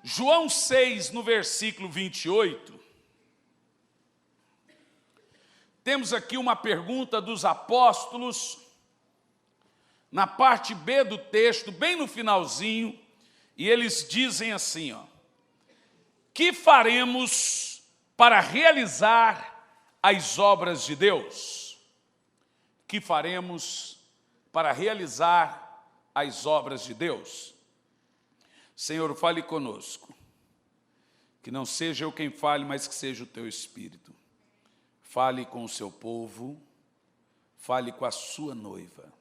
João 6, no versículo 28, temos aqui uma pergunta dos apóstolos, na parte B do texto, bem no finalzinho, e eles dizem assim, ó: que faremos para realizar as obras de Deus? Que faremos para realizar as obras de Deus? Senhor, fale conosco, que não seja eu quem fale, mas que seja o teu Espírito. Fale com o seu povo, fale com a sua noiva.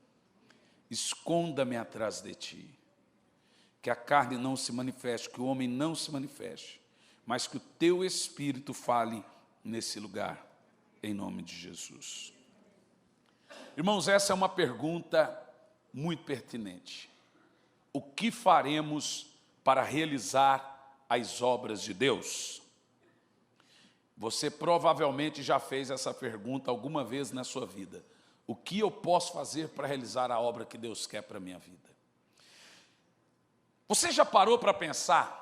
Esconda-me atrás de ti, que a carne não se manifeste, que o homem não se manifeste, mas que o teu Espírito fale nesse lugar, em nome de Jesus. Irmãos, essa é uma pergunta muito pertinente. O que faremos para realizar as obras de Deus? Você provavelmente já fez essa pergunta alguma vez na sua vida. O que eu posso fazer para realizar a obra que Deus quer para a minha vida? Você já parou para pensar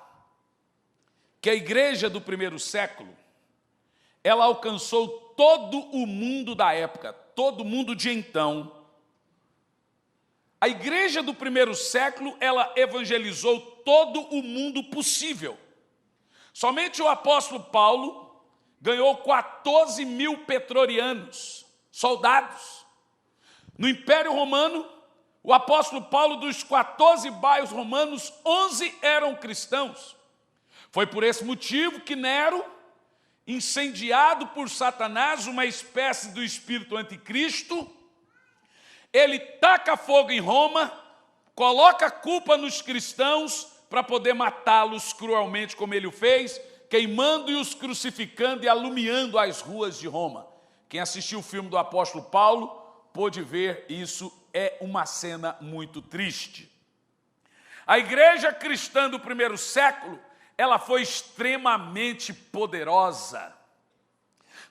que a igreja do primeiro século, ela alcançou todo o mundo da época, todo o mundo de então. A igreja do primeiro século, ela evangelizou todo o mundo possível. Somente o apóstolo Paulo ganhou 14 mil pretorianos, soldados. No Império Romano, o apóstolo Paulo, dos 14 bairros romanos, 11 eram cristãos. Foi por esse motivo que Nero, incendiado por Satanás, uma espécie do espírito anticristo, ele taca fogo em Roma, coloca a culpa nos cristãos para poder matá-los cruelmente, como ele o fez, queimando-os, crucificando e alumiando as ruas de Roma. Quem assistiu o filme do apóstolo Paulo pôde ver isso, é uma cena muito triste. A igreja cristã do primeiro século, ela foi extremamente poderosa.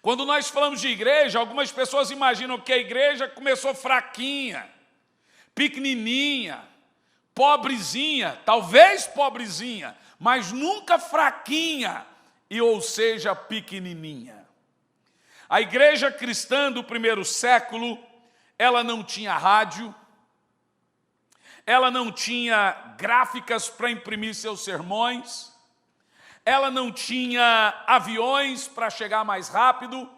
Quando nós falamos de igreja, algumas pessoas imaginam que a igreja começou fraquinha, pequenininha, pobrezinha, talvez pobrezinha, mas nunca fraquinha, ou seja, pequenininha. A igreja cristã do primeiro século, ela não tinha rádio, ela não tinha gráficas para imprimir seus sermões, ela não tinha aviões para chegar mais rápido,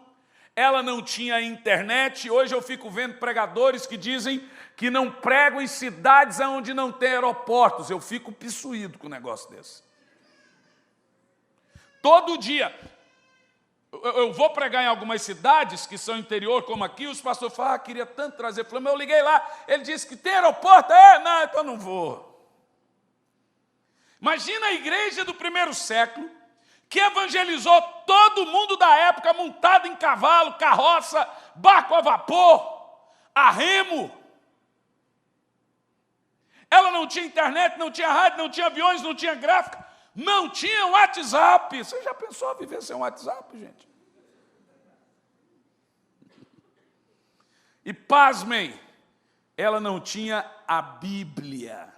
ela não tinha internet. Hoje eu fico vendo pregadores que dizem que não pregam em cidades onde não tem aeroportos. Eu fico pissuído com um negócio desse. Todo dia, eu vou pregar em algumas cidades que são interior, como aqui, os pastores falam, queria tanto trazer. Mas eu liguei lá, ele disse que tem aeroporto. Não, então não vou. Imagina a igreja do primeiro século, que evangelizou todo mundo da época, montado em cavalo, carroça, barco a vapor, a remo. Ela não tinha internet, não tinha rádio, não tinha aviões, não tinha gráfica, não tinha WhatsApp. Você já pensou a viver sem WhatsApp, gente? E pasmem, ela não tinha a Bíblia.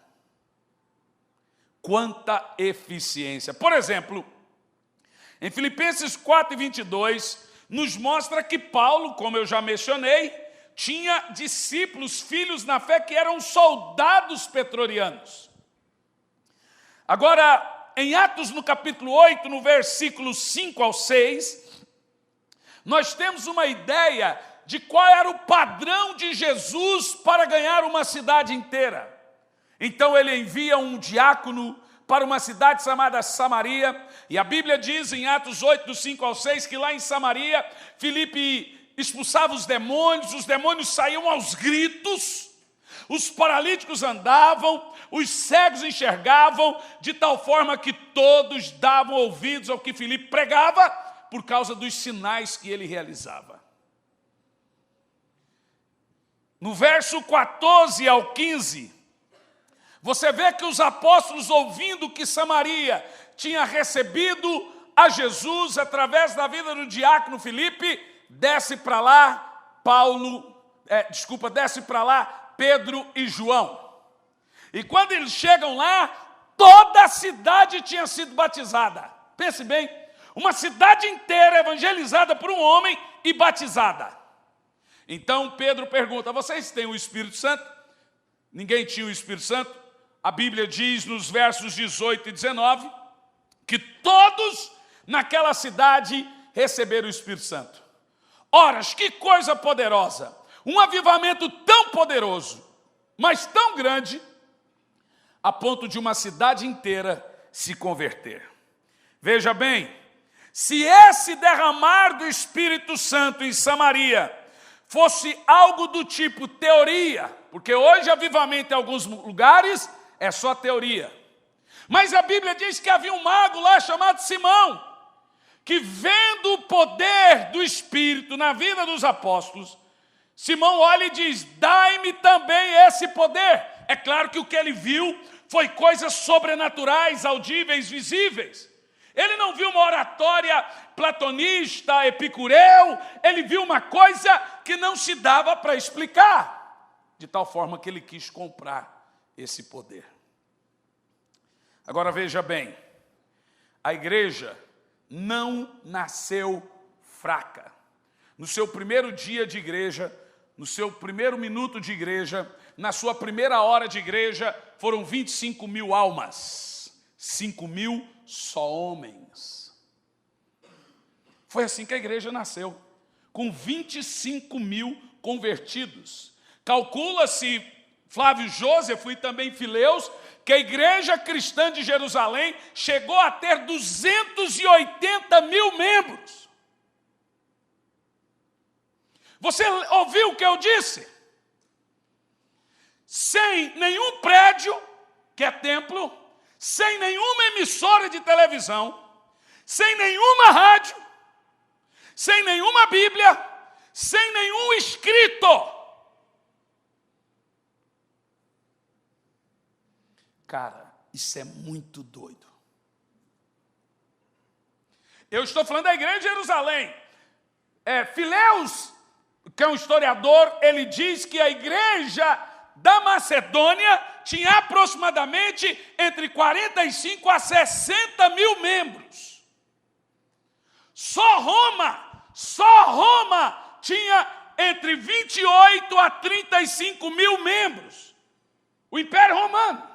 Quanta eficiência. Por exemplo, em Filipenses 4:22, nos mostra que Paulo, como eu já mencionei, tinha discípulos, filhos na fé, que eram soldados pretorianos. Agora, em Atos, no capítulo 8, no versículo 5 ao 6, nós temos uma ideia de qual era o padrão de Jesus para ganhar uma cidade inteira. Então ele envia um diácono para uma cidade chamada Samaria, e a Bíblia diz em Atos 8, do 5 ao 6, que lá em Samaria, Filipe expulsava os demônios saíam aos gritos, os paralíticos andavam, os cegos enxergavam, de tal forma que todos davam ouvidos ao que Filipe pregava, por causa dos sinais que ele realizava. No verso 14 ao 15, você vê que os apóstolos, ouvindo que Samaria tinha recebido a Jesus através da vida do diácono Filipe, desce para lá Pedro e João. E quando eles chegam lá, toda a cidade tinha sido batizada. Pense bem, uma cidade inteira evangelizada por um homem e batizada. Então Pedro pergunta: vocês têm o Espírito Santo? Ninguém tinha o Espírito Santo. A Bíblia diz nos versos 18 e 19 que todos naquela cidade receberam o Espírito Santo. Ora, que coisa poderosa! Um avivamento tão poderoso, mas tão grande, a ponto de uma cidade inteira se converter. Veja bem, se esse derramar do Espírito Santo em Samaria fosse algo do tipo teoria, porque hoje avivamento em alguns lugares é só teoria, mas a Bíblia diz que havia um mago lá chamado Simão, que vendo o poder do Espírito na vida dos apóstolos, Simão olha e diz: dai-me também esse poder. É claro que o que ele viu foi coisas sobrenaturais, audíveis, visíveis. Ele não viu uma oratória platonista, epicureu, ele viu uma coisa que não se dava para explicar, de tal forma que ele quis comprar esse poder. Agora veja bem, a igreja não nasceu fraca. No seu primeiro dia de igreja, no seu primeiro minuto de igreja, na sua primeira hora de igreja, foram 25 mil almas, 5 mil só homens. Foi assim que a igreja nasceu, com 25 mil convertidos. Calcula-se, Flávio Josefo e também Fileus, que a igreja cristã de Jerusalém chegou a ter 280 mil membros. Você ouviu o que eu disse? Sem nenhum prédio, que é templo, sem nenhuma emissora de televisão, sem nenhuma rádio, sem nenhuma Bíblia, sem nenhum escrito. Cara, isso é muito doido. Eu estou falando da igreja de Jerusalém. Fileus, que é um historiador, ele diz que a igreja da Macedônia tinha aproximadamente entre 45 a 60 mil membros. Só Roma tinha entre 28 a 35 mil membros. O Império Romano.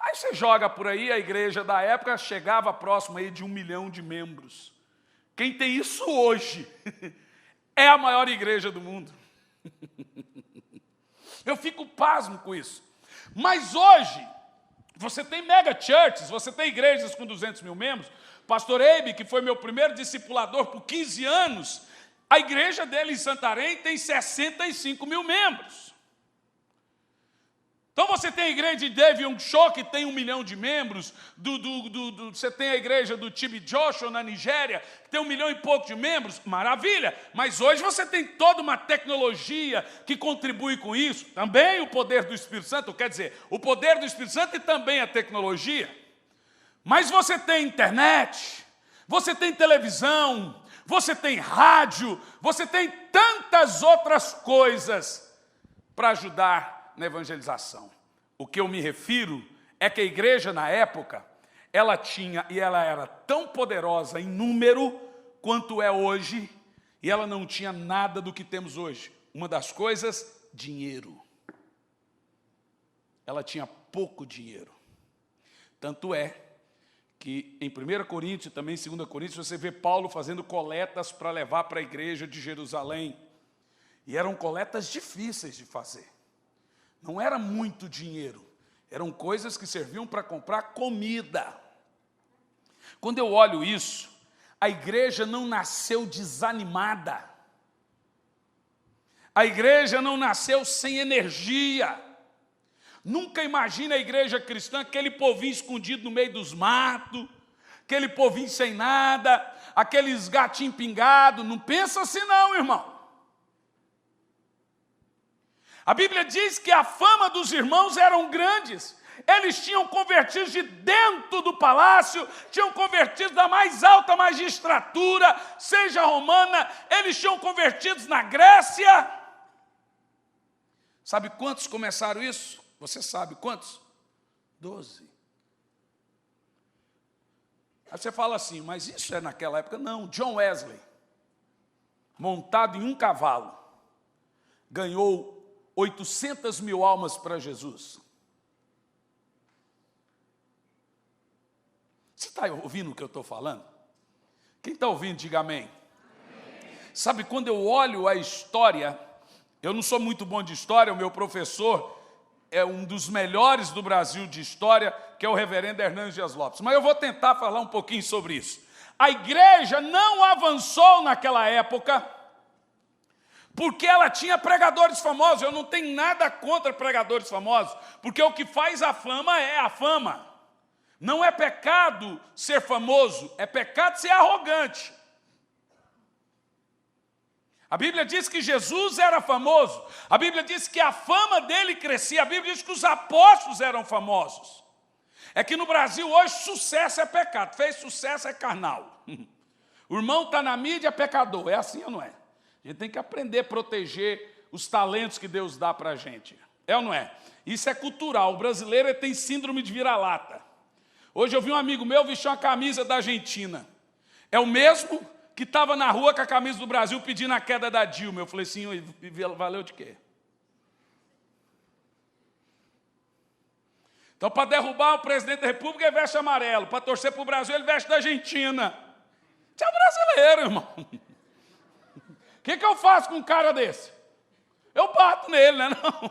Aí você joga por aí, a igreja da época chegava próximo aí de 1 milhão de membros. Quem tem isso hoje é a maior igreja do mundo. Eu fico pasmo com isso. Mas hoje, você tem mega churches, você tem igrejas com 200 mil membros. Pastor Eibe, que foi meu primeiro discipulador por 15 anos, a igreja dele em Santarém tem 65 mil membros. Então você tem a igreja de David Young Cho, que tem 1 milhão de membros, você tem a igreja do TB Joshua na Nigéria, que tem 1 milhão e pouco de membros, maravilha, mas hoje você tem toda uma tecnologia que contribui com isso, também o poder do Espírito Santo, quer dizer, o poder do Espírito Santo e também a tecnologia, mas você tem internet, você tem televisão, você tem rádio, você tem tantas outras coisas para ajudar na evangelização. O que eu me refiro é que a igreja na época, ela tinha, e ela era tão poderosa em número quanto é hoje, e ela não tinha nada do que temos hoje. Uma das coisas, dinheiro. Ela tinha pouco dinheiro. Tanto é que em 1 Coríntios e também em 2 Coríntios, você vê Paulo fazendo coletas para levar para a igreja de Jerusalém. E eram coletas difíceis de fazer. Não era muito dinheiro, eram coisas que serviam para comprar comida. Quando eu olho isso, a igreja não nasceu desanimada. A igreja não nasceu sem energia. Nunca imagine a igreja cristã, aquele povinho escondido no meio dos matos, aquele povinho sem nada, aqueles gatinhos pingados. Não pensa assim não, irmão. A Bíblia diz que a fama dos irmãos eram grandes. Eles tinham convertidos de dentro do palácio, tinham convertidos da mais alta magistratura, seja romana, eles tinham convertidos na Grécia. Sabe quantos começaram isso? Você sabe quantos? 12. Aí você fala assim, mas isso é naquela época? Não, John Wesley, montado em um cavalo, ganhou 800 mil almas para Jesus. Você está ouvindo o que eu estou falando? Quem está ouvindo, diga amém. Amém. Sabe, quando eu olho a história, eu não sou muito bom de história, o meu professor é um dos melhores do Brasil de história, que é o reverendo Hernandes Dias Lopes. Mas eu vou tentar falar um pouquinho sobre isso. A igreja não avançou naquela época, porque ela tinha pregadores famosos. Eu não tenho nada contra pregadores famosos, porque o que faz a fama é a fama. Não é pecado ser famoso, é pecado ser arrogante. A Bíblia diz que Jesus era famoso, a Bíblia diz que a fama dele crescia, a Bíblia diz que os apóstolos eram famosos. É que no Brasil hoje sucesso é pecado, fez sucesso é carnal. O irmão está na mídia, é pecador, é assim ou não é? A gente tem que aprender a proteger os talentos que Deus dá para a gente, é ou não é? Isso é cultural, o brasileiro tem síndrome de vira-lata. Hoje eu vi um amigo meu vestir uma camisa da Argentina, é o mesmo que estava na rua com a camisa do Brasil pedindo a queda da Dilma. Eu falei assim, valeu de quê? Então, para derrubar o presidente da República, ele veste amarelo. Para torcer para o Brasil, ele veste da Argentina. Você é brasileiro, irmão. O que eu faço com um cara desse? Eu bato nele, né? Não.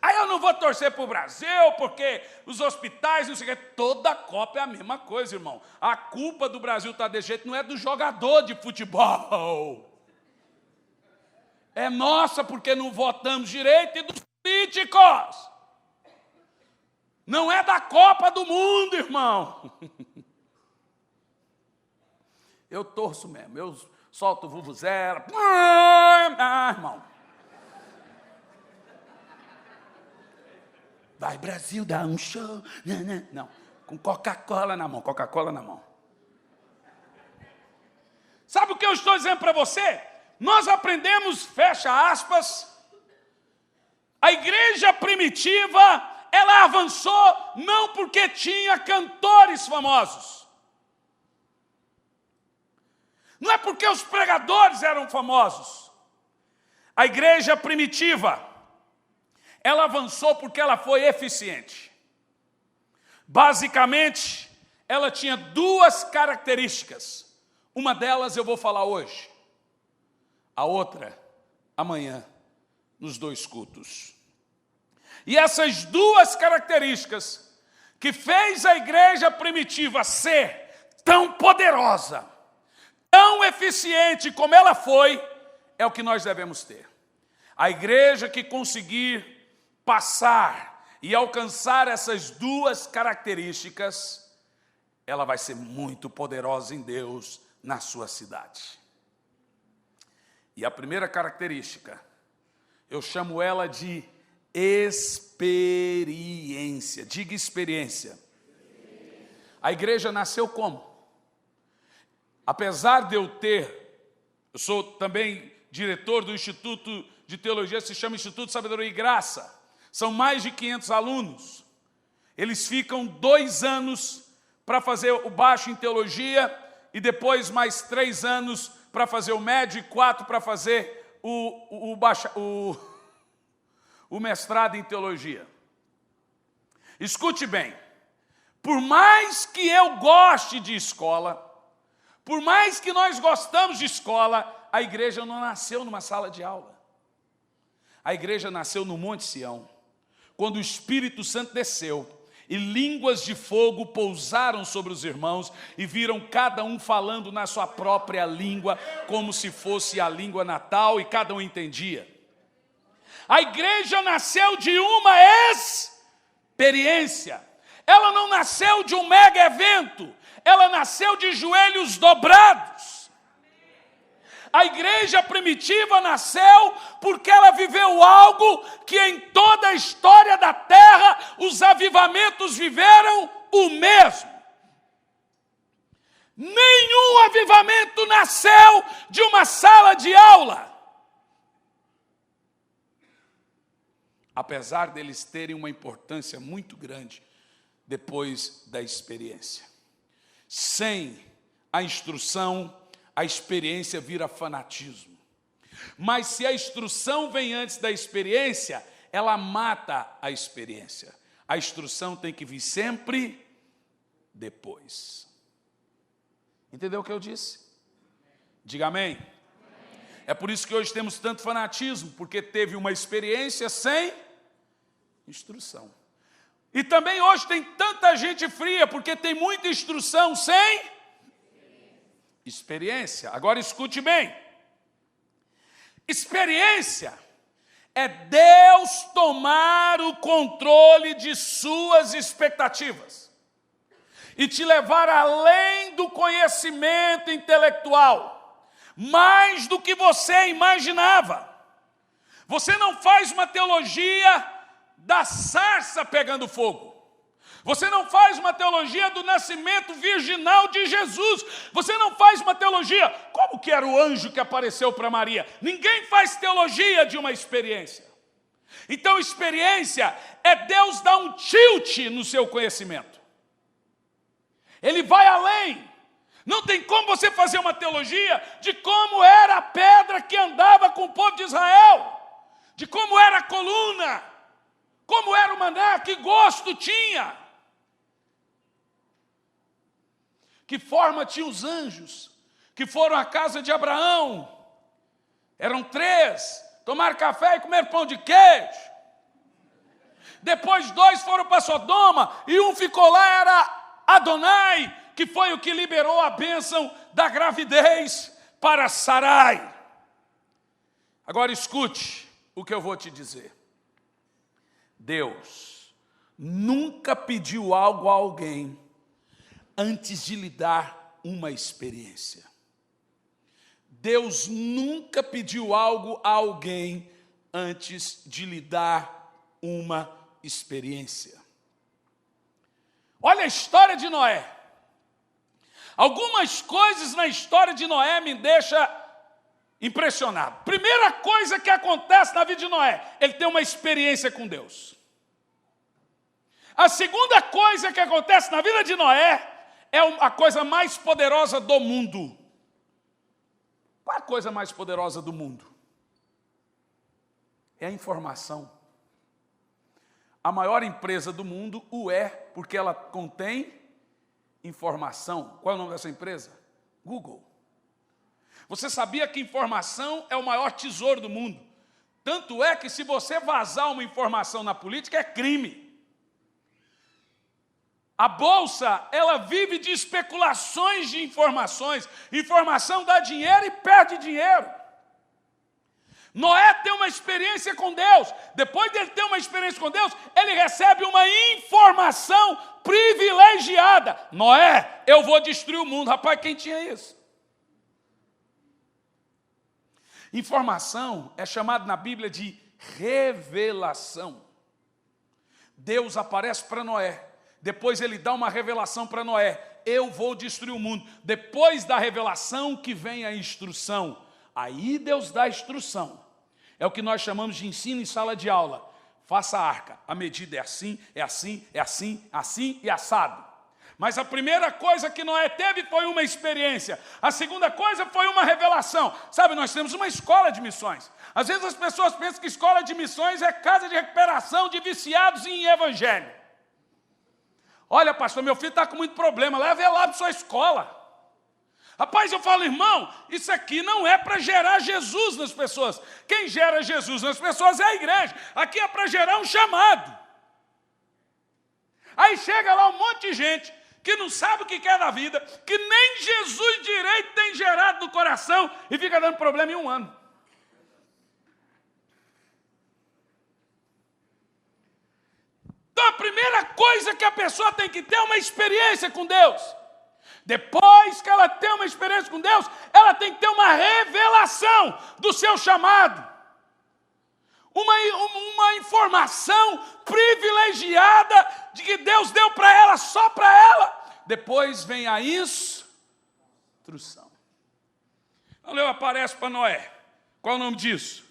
Aí eu não vou torcer para o Brasil, porque os hospitais, não sei o que. Toda a Copa é a mesma coisa, irmão. A culpa do Brasil estar desse jeito não é do jogador de futebol. É nossa, porque não votamos direito, e dos políticos. Não é da Copa do Mundo, irmão. Eu torço mesmo, eu solto vuvuzela. Irmão. Vai, Brasil, dá um show. Não, com Coca-Cola na mão, Coca-Cola na mão. Sabe o que eu estou dizendo para você? Nós aprendemos, fecha aspas, a igreja primitiva, ela avançou não porque tinha cantores famosos. Não é porque os pregadores eram famosos. A igreja primitiva, ela avançou porque ela foi eficiente. Basicamente, ela tinha duas características. Uma delas eu vou falar hoje. A outra, amanhã, nos 2 cultos. E essas duas características que fez a igreja primitiva ser tão poderosa, tão eficiente como ela foi, é o que nós devemos ter. A igreja que conseguir passar e alcançar essas duas características, ela vai ser muito poderosa em Deus na sua cidade. E a primeira característica, eu chamo ela de experiência. Diga experiência. A igreja nasceu como? Apesar de eu sou também diretor do Instituto de Teologia, se chama Instituto de Sabedoria e Graça. São mais de 500 alunos. Eles ficam 2 anos para fazer o baixo em teologia e depois mais 3 anos para fazer o médio e 4 para fazer o mestrado em teologia. Escute bem, por mais que eu goste de escola, por mais que nós gostamos de escola, a igreja não nasceu numa sala de aula. A igreja nasceu no Monte Sião, quando o Espírito Santo desceu e línguas de fogo pousaram sobre os irmãos e viram cada um falando na sua própria língua, como se fosse a língua natal, e cada um entendia. A igreja nasceu de uma experiência. Ela não nasceu de um mega evento, ela nasceu de joelhos dobrados. A igreja primitiva nasceu porque ela viveu algo que em toda a história da terra os avivamentos viveram o mesmo. Nenhum avivamento nasceu de uma sala de aula. apesar deles terem uma importância muito grande depois da experiência. Sem a instrução, a experiência vira fanatismo. Mas se a instrução vem antes da experiência, ela mata a experiência. A instrução tem que vir sempre depois. Entendeu o que eu disse? Diga amém. É por isso que hoje temos tanto fanatismo, porque teve uma experiência sem instrução. E também hoje tem tanta gente fria, porque tem muita instrução sem experiência. Agora escute bem. Experiência é Deus tomar o controle de suas expectativas e te levar além do conhecimento intelectual, mais do que você imaginava. Você não faz uma teologia da sarça pegando fogo. Você não faz uma teologia do nascimento virginal de Jesus. Você não faz uma teologia, como que era o anjo que apareceu para Maria? Ninguém faz teologia de uma experiência. Então, experiência é Deus dar um tilt no seu conhecimento. Ele vai além. Não tem como você fazer uma teologia de como era a pedra que andava com o povo de Israel, de como era a coluna, como era o maná, que gosto tinha, que forma tinha os anjos, que foram à casa de Abraão. Eram 3, tomaram café e comeram pão de queijo. Depois 2 foram para Sodoma e um ficou lá, era Adonai, que foi o que liberou a bênção da gravidez para Sarai. Agora escute o que eu vou te dizer. Deus nunca pediu algo a alguém antes de lhe dar uma experiência. Deus nunca pediu algo a alguém antes de lhe dar uma experiência. Olha a história de Noé. Algumas coisas na história de Noé me deixam impressionado. Primeira coisa que acontece na vida de Noé, ele tem uma experiência com Deus. A segunda coisa que acontece na vida de Noé é a coisa mais poderosa do mundo. Qual a coisa mais poderosa do mundo? É a informação. A maior empresa do mundo o é porque ela contém informação. Qual é o nome dessa empresa? Google. Você sabia que informação é o maior tesouro do mundo? Tanto é que se você vazar uma informação na política, é crime. A bolsa, ela vive de especulações de informações. Informação dá dinheiro e perde dinheiro. Noé tem uma experiência com Deus. Depois de ele ter uma experiência com Deus, ele recebe uma informação privilegiada. Noé, eu vou destruir o mundo. Rapaz, quem tinha isso? Informação é chamado na Bíblia de revelação. Deus aparece para Noé. Depois ele dá uma revelação para Noé. Eu vou destruir o mundo. Depois da revelação que vem a instrução. Aí Deus dá a instrução. É o que nós chamamos de ensino em sala de aula. Faça a arca. A medida é assim, é assim, é assim, assim e assado. Mas a primeira coisa que Noé teve foi uma experiência. A segunda coisa foi uma revelação. Sabe, nós temos uma escola de missões. Às vezes as pessoas pensam que escola de missões é casa de recuperação de viciados em evangelho. Olha, pastor, meu filho está com muito problema, leve ele lá para sua escola. Rapaz, eu falo, irmão, isso aqui não é para gerar Jesus nas pessoas. Quem gera Jesus nas pessoas é a igreja. Aqui é para gerar um chamado. Aí chega lá um monte de gente que não sabe o que quer da vida, que nem Jesus direito tem gerado no coração e fica dando problema em um ano. Então a primeira coisa que a pessoa tem que ter é uma experiência com Deus. Depois que ela tem uma experiência com Deus, ela tem que ter uma revelação do seu chamado. Uma informação privilegiada de que Deus deu para ela, só para ela. Depois vem a instrução. Então Deus aparece para Noé. Qual é o nome disso?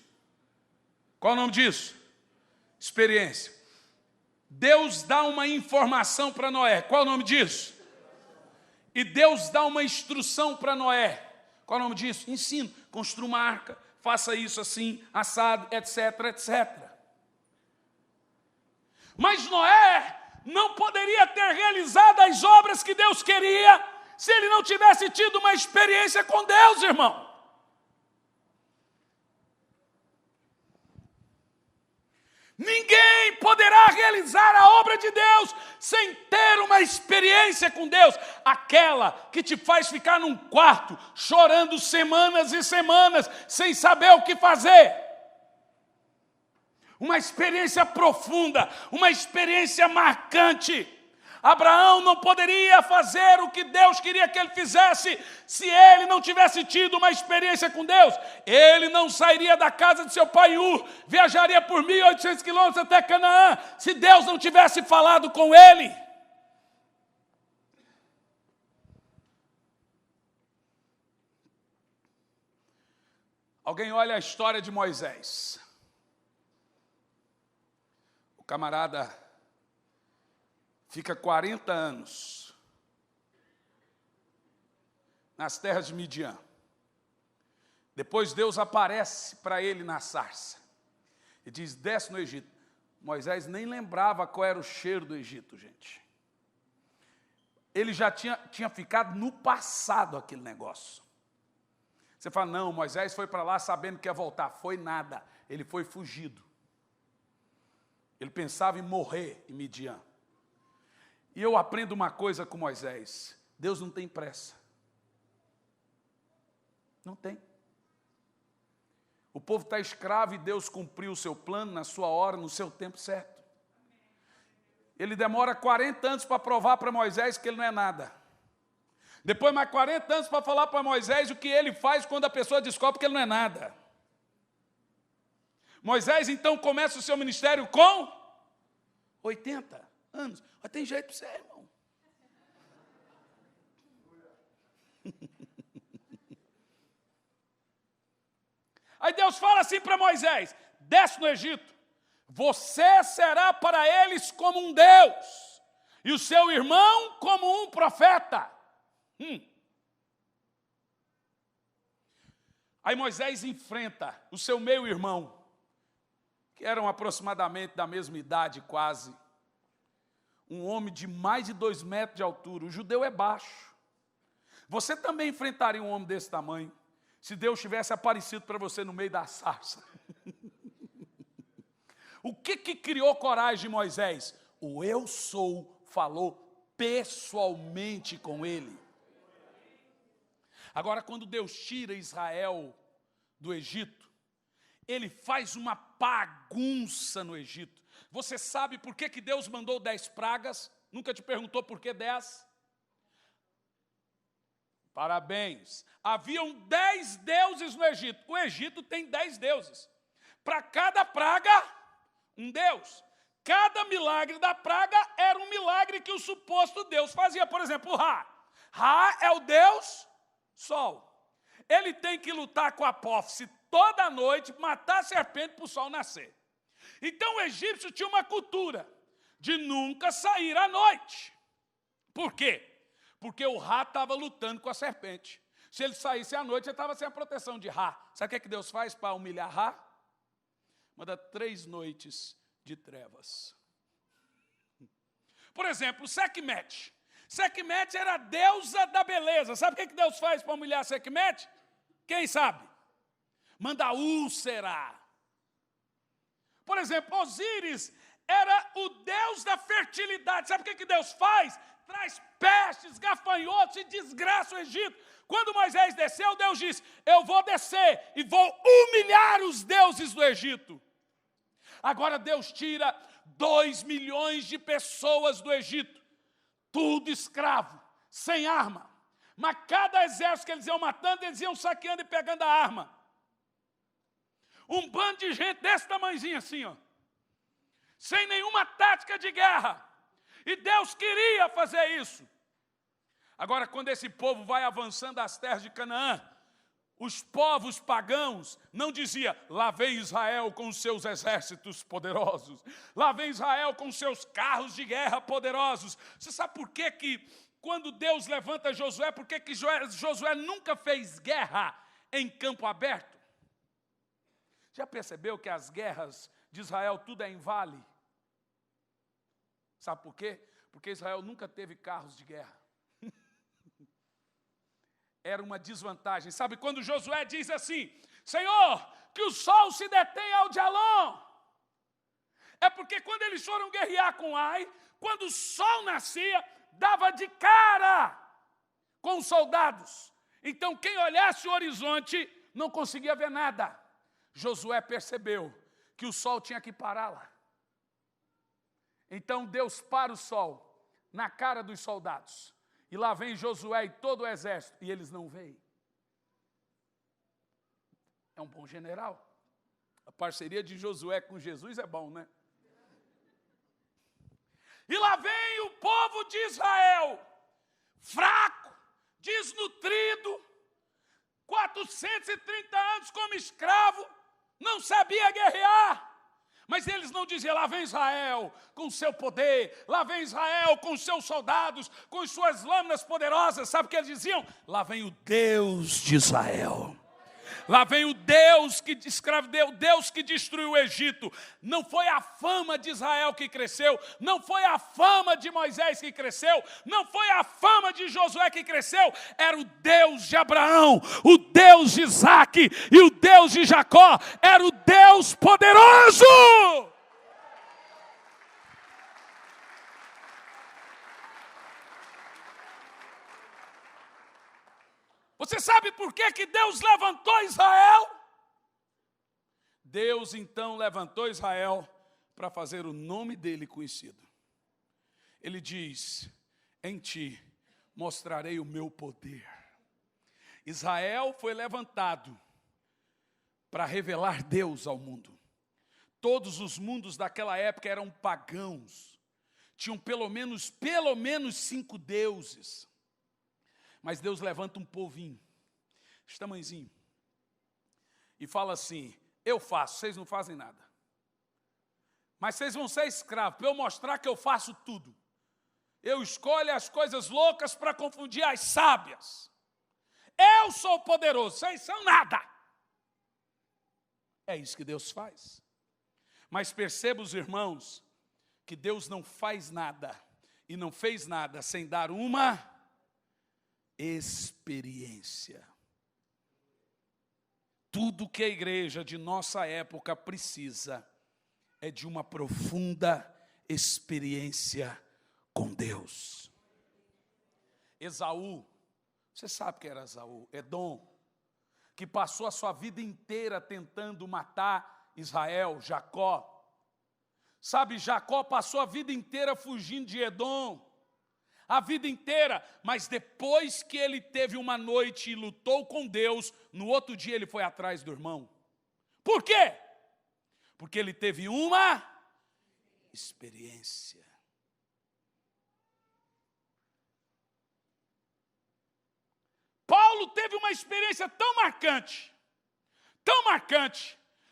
Qual é o nome disso? Experiência. Deus dá uma informação para Noé. Qual é o nome disso? E Deus dá uma instrução para Noé. Qual é o nome disso? Ensino. Construa uma arca, faça isso assim, assado, etc, etc. Mas Noé não poderia ter realizado as obras que Deus queria se ele não tivesse tido uma experiência com Deus, irmão. Ninguém poderá realizar a obra de Deus sem ter uma experiência com Deus, aquela que te faz ficar num quarto chorando semanas e semanas sem saber o que fazer. Uma experiência profunda, uma experiência marcante. Abraão não poderia fazer o que Deus queria que ele fizesse se ele não tivesse tido uma experiência com Deus. Ele não sairia da casa de seu pai Ur, viajaria por 1.800 quilômetros até Canaã, se Deus não tivesse falado com ele. Alguém olha a história de Moisés. O camarada fica 40 anos nas terras de Midian. Depois Deus aparece para ele na sarça e diz, desce no Egito. Moisés nem lembrava qual era o cheiro do Egito, gente. Ele já tinha ficado no passado aquele negócio. Você fala, não, Moisés foi para lá sabendo que ia voltar. Foi nada, ele foi fugido. Ele pensava em morrer em Midian. E eu aprendo uma coisa com Moisés. Deus não tem pressa. Não tem. O povo está escravo e Deus cumpriu o seu plano na sua hora, no seu tempo certo. Ele demora 40 anos para provar para Moisés que ele não é nada. Depois mais 40 anos para falar para Moisés o que ele faz quando a pessoa descobre que ele não é nada. Moisés então começa o seu ministério com 80 anos. Mas tem jeito para você, irmão. Aí Deus fala assim para Moisés, desce no Egito, você será para eles como um Deus, e o seu irmão como um profeta. Aí Moisés enfrenta o seu meio-irmão, que eram aproximadamente da mesma idade quase, um homem de mais de 2 metros de altura. O judeu é baixo. Você também enfrentaria um homem desse tamanho, se Deus tivesse aparecido para você no meio da sarça. O que criou coragem de Moisés? O eu sou falou pessoalmente com ele. Agora, quando Deus tira Israel do Egito, ele faz uma bagunça no Egito. Você sabe por que Deus mandou 10 pragas? Nunca te perguntou por que 10? Parabéns. Haviam 10 deuses no Egito. O Egito tem 10 deuses. Para cada praga, um deus. Cada milagre da praga era um milagre que o suposto Deus fazia. Por exemplo, Ra. Ra é o Deus Sol. Ele tem que lutar com a Apófise toda noite, matar a serpente para o sol nascer. Então o egípcio tinha uma cultura de nunca sair à noite. Por quê? Porque o Ra estava lutando com a serpente. Se ele saísse à noite, ele estava sem a proteção de Ra. Sabe o que Deus faz para humilhar Ra? Manda 3 noites de trevas. Por exemplo, Sekhmet. Sekhmet era a deusa da beleza. Sabe o que Deus faz para humilhar Sekhmet? Quem sabe? Manda úlcera. Por exemplo, Osíris era o deus da fertilidade. Sabe o que Deus faz? Traz pestes, gafanhotos e desgraça o Egito. Quando Moisés desceu, Deus disse, eu vou descer e vou humilhar os deuses do Egito. Agora Deus tira 2 milhões de pessoas do Egito. Tudo escravo, sem arma. Mas cada exército que eles iam matando, eles iam saqueando e pegando a arma. Um bando de gente desse tamanhozinho assim, ó, sem nenhuma tática de guerra. E Deus queria fazer isso. Agora, quando esse povo vai avançando as terras de Canaã, os povos pagãos não diziam: lá vem Israel com os seus exércitos poderosos, lá vem Israel com os seus carros de guerra poderosos. Você sabe por que quando Deus levanta Josué, por que Josué nunca fez guerra em campo aberto? Já percebeu que as guerras de Israel tudo é em vale? Sabe por quê? Porque Israel nunca teve carros de guerra. Era uma desvantagem. Sabe quando Josué diz assim: Senhor, que o sol se detenha ao Jalon. É porque quando eles foram guerrear com Ai, quando o sol nascia, dava de cara com os soldados. Então quem olhasse o horizonte não conseguia ver nada. Josué percebeu que o sol tinha que parar lá. Então Deus para o sol na cara dos soldados. E lá vem Josué e todo o exército, e eles não veem. É um bom general. A parceria de Josué com Jesus é bom, né? E lá vem o povo de Israel, fraco, desnutrido, 430 anos como escravo, não sabia guerrear. Mas eles não diziam: lá vem Israel com o seu poder, lá vem Israel com os seus soldados, com as suas lâminas poderosas. Sabe o que eles diziam? Lá vem o Deus de Israel. Lá vem o Deus que escraveu, Deus que destruiu o Egito. Não foi a fama de Israel que cresceu, não foi a fama de Moisés que cresceu, não foi a fama de Josué que cresceu, era o Deus de Abraão, o Deus de Isaac e o Deus de Jacó, era o Deus poderoso. Você sabe por que Deus levantou Israel? Deus então levantou Israel para fazer o nome dele conhecido. Ele diz: em ti mostrarei o meu poder. Israel foi levantado para revelar Deus ao mundo. Todos os mundos daquela época eram pagãos. Tinham pelo menos 5 deuses. Mas Deus levanta um povinho, esse tamanhozinho, e fala assim: eu faço, vocês não fazem nada. Mas vocês vão ser escravos, para eu mostrar que eu faço tudo. Eu escolho as coisas loucas para confundir as sábias. Eu sou poderoso, vocês são nada. É isso que Deus faz. Mas perceba, os irmãos, que Deus não faz nada, e não fez nada sem dar uma experiência. Tudo que a igreja de nossa época precisa é de uma profunda experiência com Deus. Esaú, você sabe que era Esaú, Edom, que passou a sua vida inteira tentando matar Israel, Jacó. Sabe, Jacó passou a vida inteira fugindo de Edom, a vida inteira, mas depois que ele teve uma noite e lutou com Deus, no outro dia ele foi atrás do irmão. Por quê? Porque ele teve uma experiência. Paulo teve uma experiência tão marcante,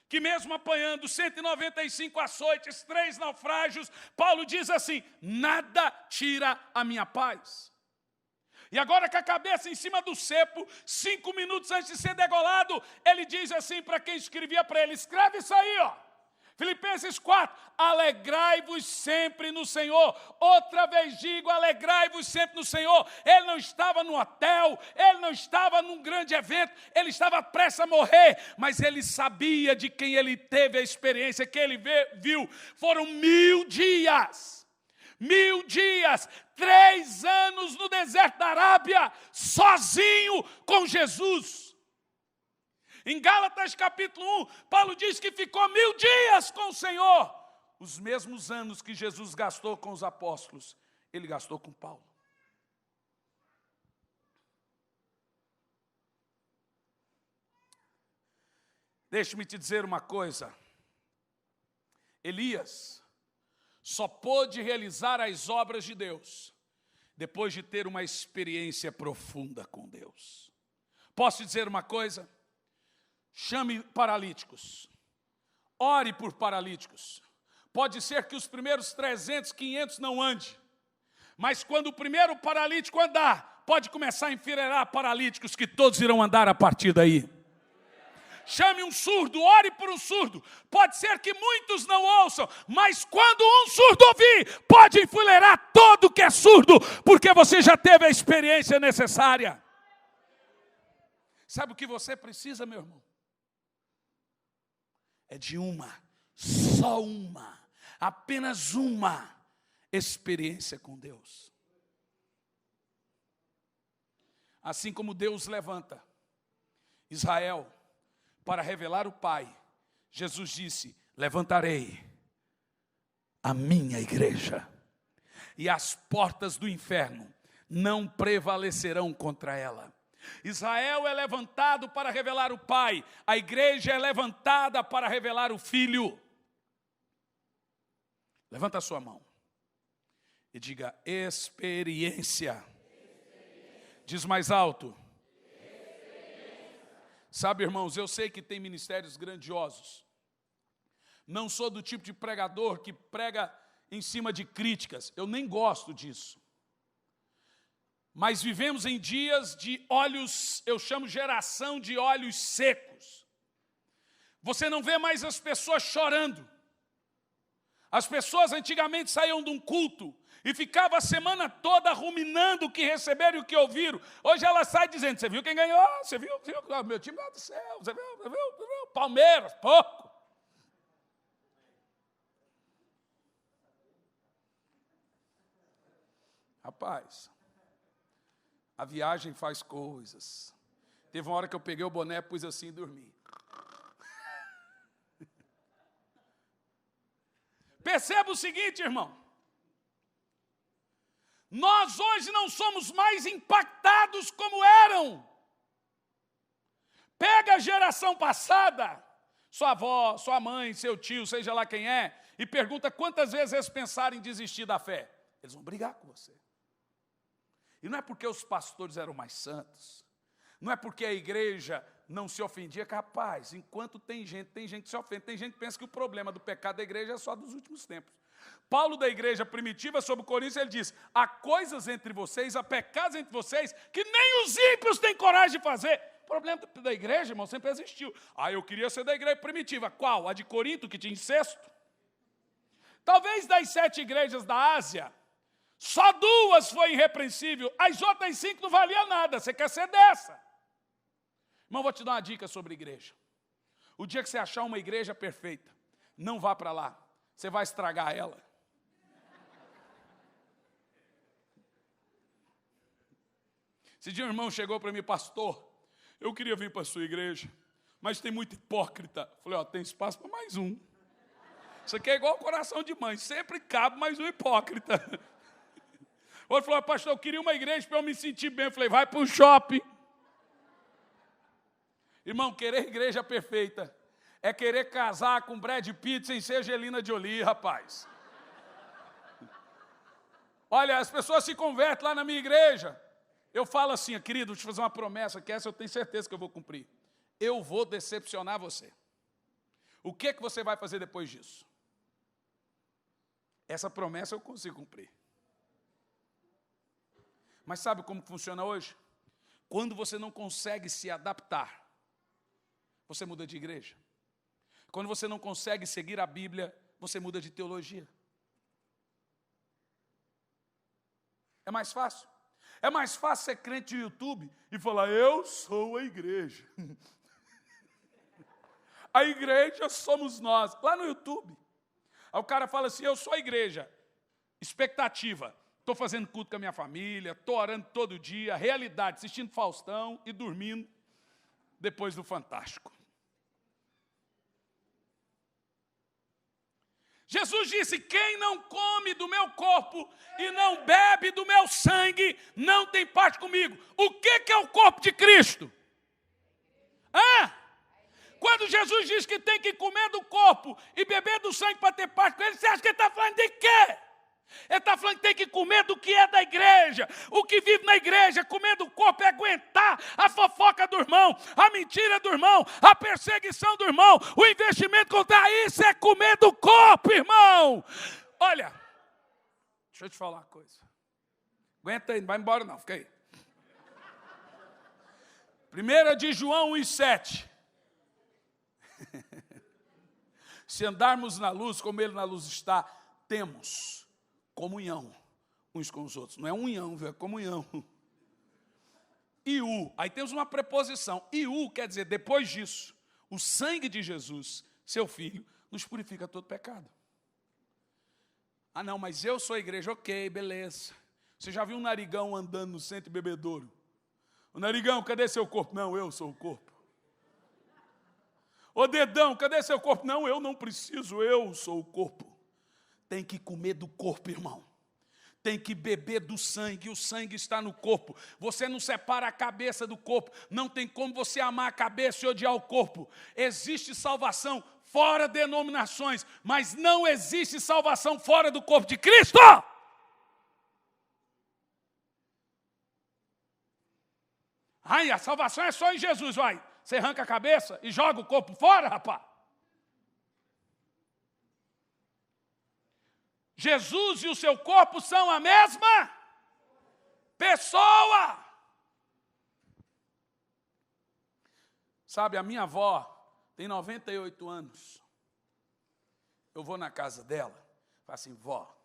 que mesmo apanhando 195 açoites, 3 naufrágios, Paulo diz assim: nada tira a minha paz. E agora com a cabeça em cima do cepo, 5 minutos antes de ser degolado, ele diz assim para quem escrevia para ele: escreve isso aí, ó. Filipenses 4, alegrai-vos sempre no Senhor. Outra vez digo, alegrai-vos sempre no Senhor. Ele não estava no hotel, ele não estava num grande evento, ele estava prestes a morrer, mas ele sabia de quem ele teve a experiência, que ele viu. Foram 1000 dias. 1000 dias, 3 anos no deserto da Arábia, sozinho com Jesus. Em Gálatas capítulo 1, Paulo diz que ficou 1000 dias com o Senhor. Os mesmos anos que Jesus gastou com os apóstolos, ele gastou com Paulo. Deixe-me te dizer uma coisa. Elias só pôde realizar as obras de Deus depois de ter uma experiência profunda com Deus. Posso te dizer uma coisa? Chame paralíticos. Ore por paralíticos. Pode ser que os primeiros 300, 500 não ande. Mas quando o primeiro paralítico andar, pode começar a enfileirar paralíticos que todos irão andar a partir daí. Chame um surdo, ore por um surdo. Pode ser que muitos não ouçam, mas quando um surdo ouvir, pode enfileirar todo que é surdo, porque você já teve a experiência necessária. Sabe o que você precisa, meu irmão? É de só uma, apenas uma experiência com Deus. Assim como Deus levanta Israel para revelar o Pai, Jesus disse: levantarei a minha igreja, e as portas do inferno não prevalecerão contra ela. Israel é levantado para revelar o Pai, a igreja é levantada para revelar o Filho. Levanta a sua mão e diga: experiência. Diz mais alto. Sabe, irmãos, eu sei que tem ministérios grandiosos. Não sou do tipo de pregador que prega em cima de críticas. Eu nem gosto disso. Mas vivemos em dias de olhos, eu chamo geração de olhos secos. Você não vê mais as pessoas chorando. As pessoas antigamente saíam de um culto e ficavam a semana toda ruminando o que receberam e o que ouviram. Hoje ela sai dizendo: você viu quem ganhou? Você viu? Meu time lá do céu. Você viu? Palmeiras, pouco. Rapaz, a viagem faz coisas. Teve uma hora que eu peguei o boné, pus assim e dormi. Perceba o seguinte, irmão. Nós hoje não somos mais impactados como eram. Pega a geração passada, sua avó, sua mãe, seu tio, seja lá quem é, e pergunta quantas vezes eles pensaram em desistir da fé. Eles vão brigar com você. E não é porque os pastores eram mais santos, não é porque a igreja não se ofendia, capaz, enquanto tem gente que se ofende, tem gente que pensa que o problema do pecado da igreja é só dos últimos tempos. Paulo, da igreja primitiva, sobre Coríntios, ele diz: há coisas entre vocês, há pecados entre vocês, que nem os ímpios têm coragem de fazer. O problema da igreja, irmão, sempre existiu. Eu queria ser da igreja primitiva. Qual? A de Corinto, que tinha incesto? Talvez das 7 igrejas da Ásia, só 2 foi irrepreensível, as outras 5 não valia nada. Você quer ser dessa? Irmão, vou te dar uma dica sobre igreja. O dia que você achar uma igreja perfeita, não vá para lá. Você vai estragar ela. Esse dia um irmão chegou para mim: pastor, eu queria vir para a sua igreja, mas tem muito hipócrita. Falei: tem espaço para mais um. Isso aqui é igual coração de mãe, sempre cabe mais um hipócrita. Outro falou: pastor, eu queria uma igreja para eu me sentir bem. Eu falei: vai para um shopping. Irmão, querer igreja perfeita é querer casar com Brad Pitt sem ser Angelina Jolie, rapaz. Olha, as pessoas se convertem lá na minha igreja. Eu falo assim: querido, vou te fazer uma promessa, que essa eu tenho certeza que eu vou cumprir. Eu vou decepcionar você. O que você vai fazer depois disso? Essa promessa eu consigo cumprir. Mas sabe como funciona hoje? Quando você não consegue se adaptar, você muda de igreja. Quando você não consegue seguir a Bíblia, você muda de teologia. É mais fácil. É mais fácil ser crente no YouTube e falar: eu sou a igreja. A igreja somos nós. Lá no YouTube. Aí o cara fala assim: eu sou a igreja. Expectativa: estou fazendo culto com a minha família, estou orando todo dia. Realidade: assistindo Faustão e dormindo depois do Fantástico. Jesus disse: quem não come do meu corpo e não bebe do meu sangue, não tem parte comigo. O que é o corpo de Cristo? Quando Jesus diz que tem que comer do corpo e beber do sangue para ter parte com ele, você acha que ele está falando de quê? Ele está falando que tem que comer do que é da igreja. O que vive na igreja, comer do corpo, é aguentar a fofoca do irmão, a mentira do irmão, a perseguição do irmão, o investimento contra isso é comer do corpo, irmão. Olha, deixa eu te falar uma coisa. Aguenta aí, não vai embora não, fica aí. 1 de João 1,7. Se andarmos na luz, como ele na luz está, temos comunhão uns com os outros. Não é união, viu? É comunhão. Aí temos uma preposição. Quer dizer, depois disso, o sangue de Jesus, seu Filho, nos purifica todo pecado. Ah não, mas eu sou a igreja. Ok, beleza. Você já viu um narigão andando no centro de bebedouro? O narigão, cadê seu corpo? Não, eu sou o corpo. Ô dedão, cadê seu corpo? Não, eu não preciso, eu sou o corpo. Tem que comer do corpo, irmão. Tem que beber do sangue, o sangue está no corpo. Você não separa a cabeça do corpo. Não tem como você amar a cabeça e odiar o corpo. Existe salvação fora denominações, mas não existe salvação fora do corpo de Cristo. Ai, a salvação é só em Jesus, vai. Você arranca a cabeça e joga o corpo fora, rapaz. Jesus e o seu corpo são a mesma pessoa. Sabe, a minha avó tem 98 anos. Eu vou na casa dela, falo assim, vó,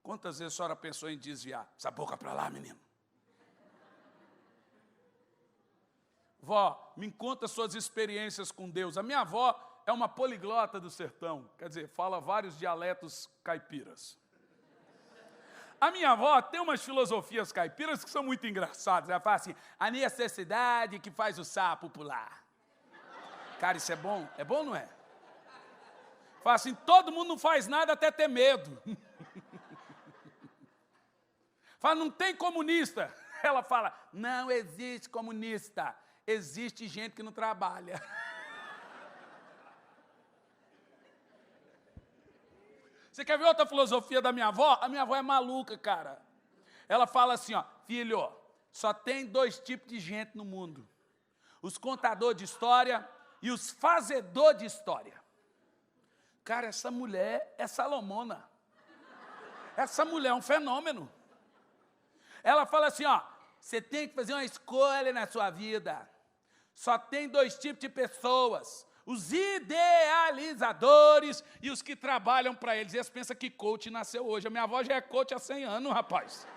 quantas vezes a senhora pensou em desviar? Essa boca para lá, menino. Vó, me conta suas experiências com Deus. A minha avó é uma poliglota do sertão, quer dizer, fala vários dialetos caipiras. A minha avó tem umas filosofias caipiras que são muito engraçadas. Ela fala assim, a necessidade que faz o sapo pular. Cara, isso é bom? É bom ou não é? Fala assim, todo mundo não faz nada até ter medo. Fala, não tem comunista. Ela fala, não existe comunista. Existe gente que não trabalha. Você quer ver outra filosofia da minha avó? A minha avó é maluca, cara. Ela fala assim, ó, filho, só tem 2 tipos de gente no mundo. Os contadores de história e os fazedores de história. Cara, essa mulher é Salomona. Essa mulher é um fenômeno. Ela fala assim, ó, você tem que fazer uma escolha na sua vida. Só tem 2 tipos de pessoas. Os idealizadores e os que trabalham para eles. E eles pensam que coach nasceu hoje. A minha avó já é coach há 100 anos, rapaz.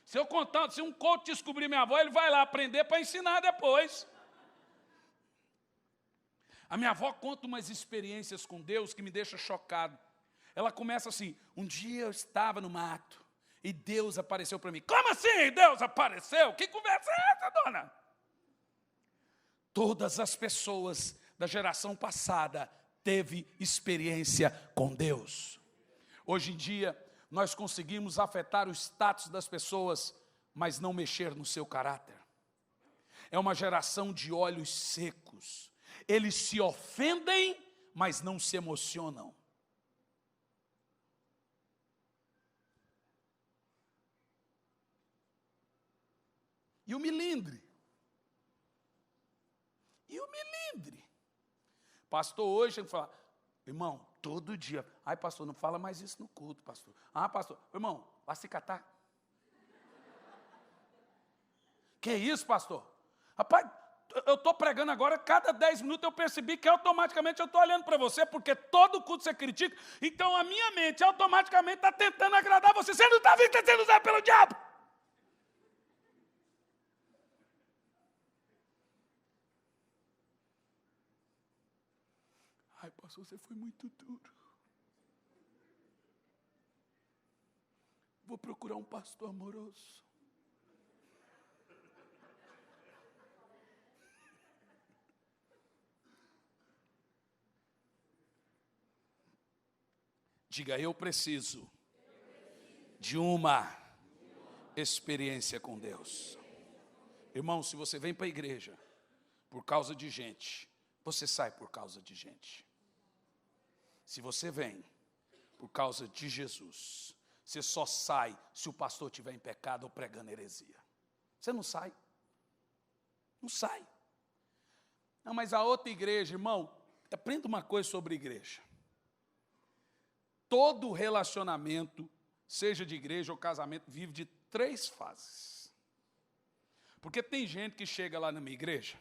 Se eu contar, se um coach descobrir minha avó, ele vai lá aprender para ensinar depois. A minha avó conta umas experiências com Deus que me deixam chocado. Ela começa assim, um dia eu estava no mato e Deus apareceu para mim. Como assim Deus apareceu? Que conversa é essa, dona? Todas as pessoas da geração passada teve experiência com Deus. Hoje em dia, nós conseguimos afetar o status das pessoas, mas não mexer no seu caráter. É uma geração de olhos secos. Eles se ofendem, mas não se emocionam. E o milindre? E o milindre? Pastor hoje tem que falar, irmão, todo dia. Ai, pastor, não fala mais isso no culto, pastor. Ah, pastor, irmão, vai se catar. Que isso, pastor? Rapaz, eu estou pregando agora, cada 10 minutos eu percebi que automaticamente eu estou olhando para você, porque todo culto você critica, então a minha mente automaticamente está tentando agradar você. Você não está vendo que está sendo usado pelo diabo? Ai, pastor, você foi muito duro. Vou procurar um pastor amoroso. Diga, eu preciso de uma experiência com Deus. Irmão, se você vem para a igreja por causa de gente, você sai por causa de gente. Se você vem por causa de Jesus, você só sai se o pastor estiver em pecado ou pregando heresia. Você não sai. Não sai. Não, mas a outra igreja, irmão, aprenda uma coisa sobre igreja. Todo relacionamento, seja de igreja ou casamento, vive de 3 fases. Porque tem gente que chega lá na minha igreja,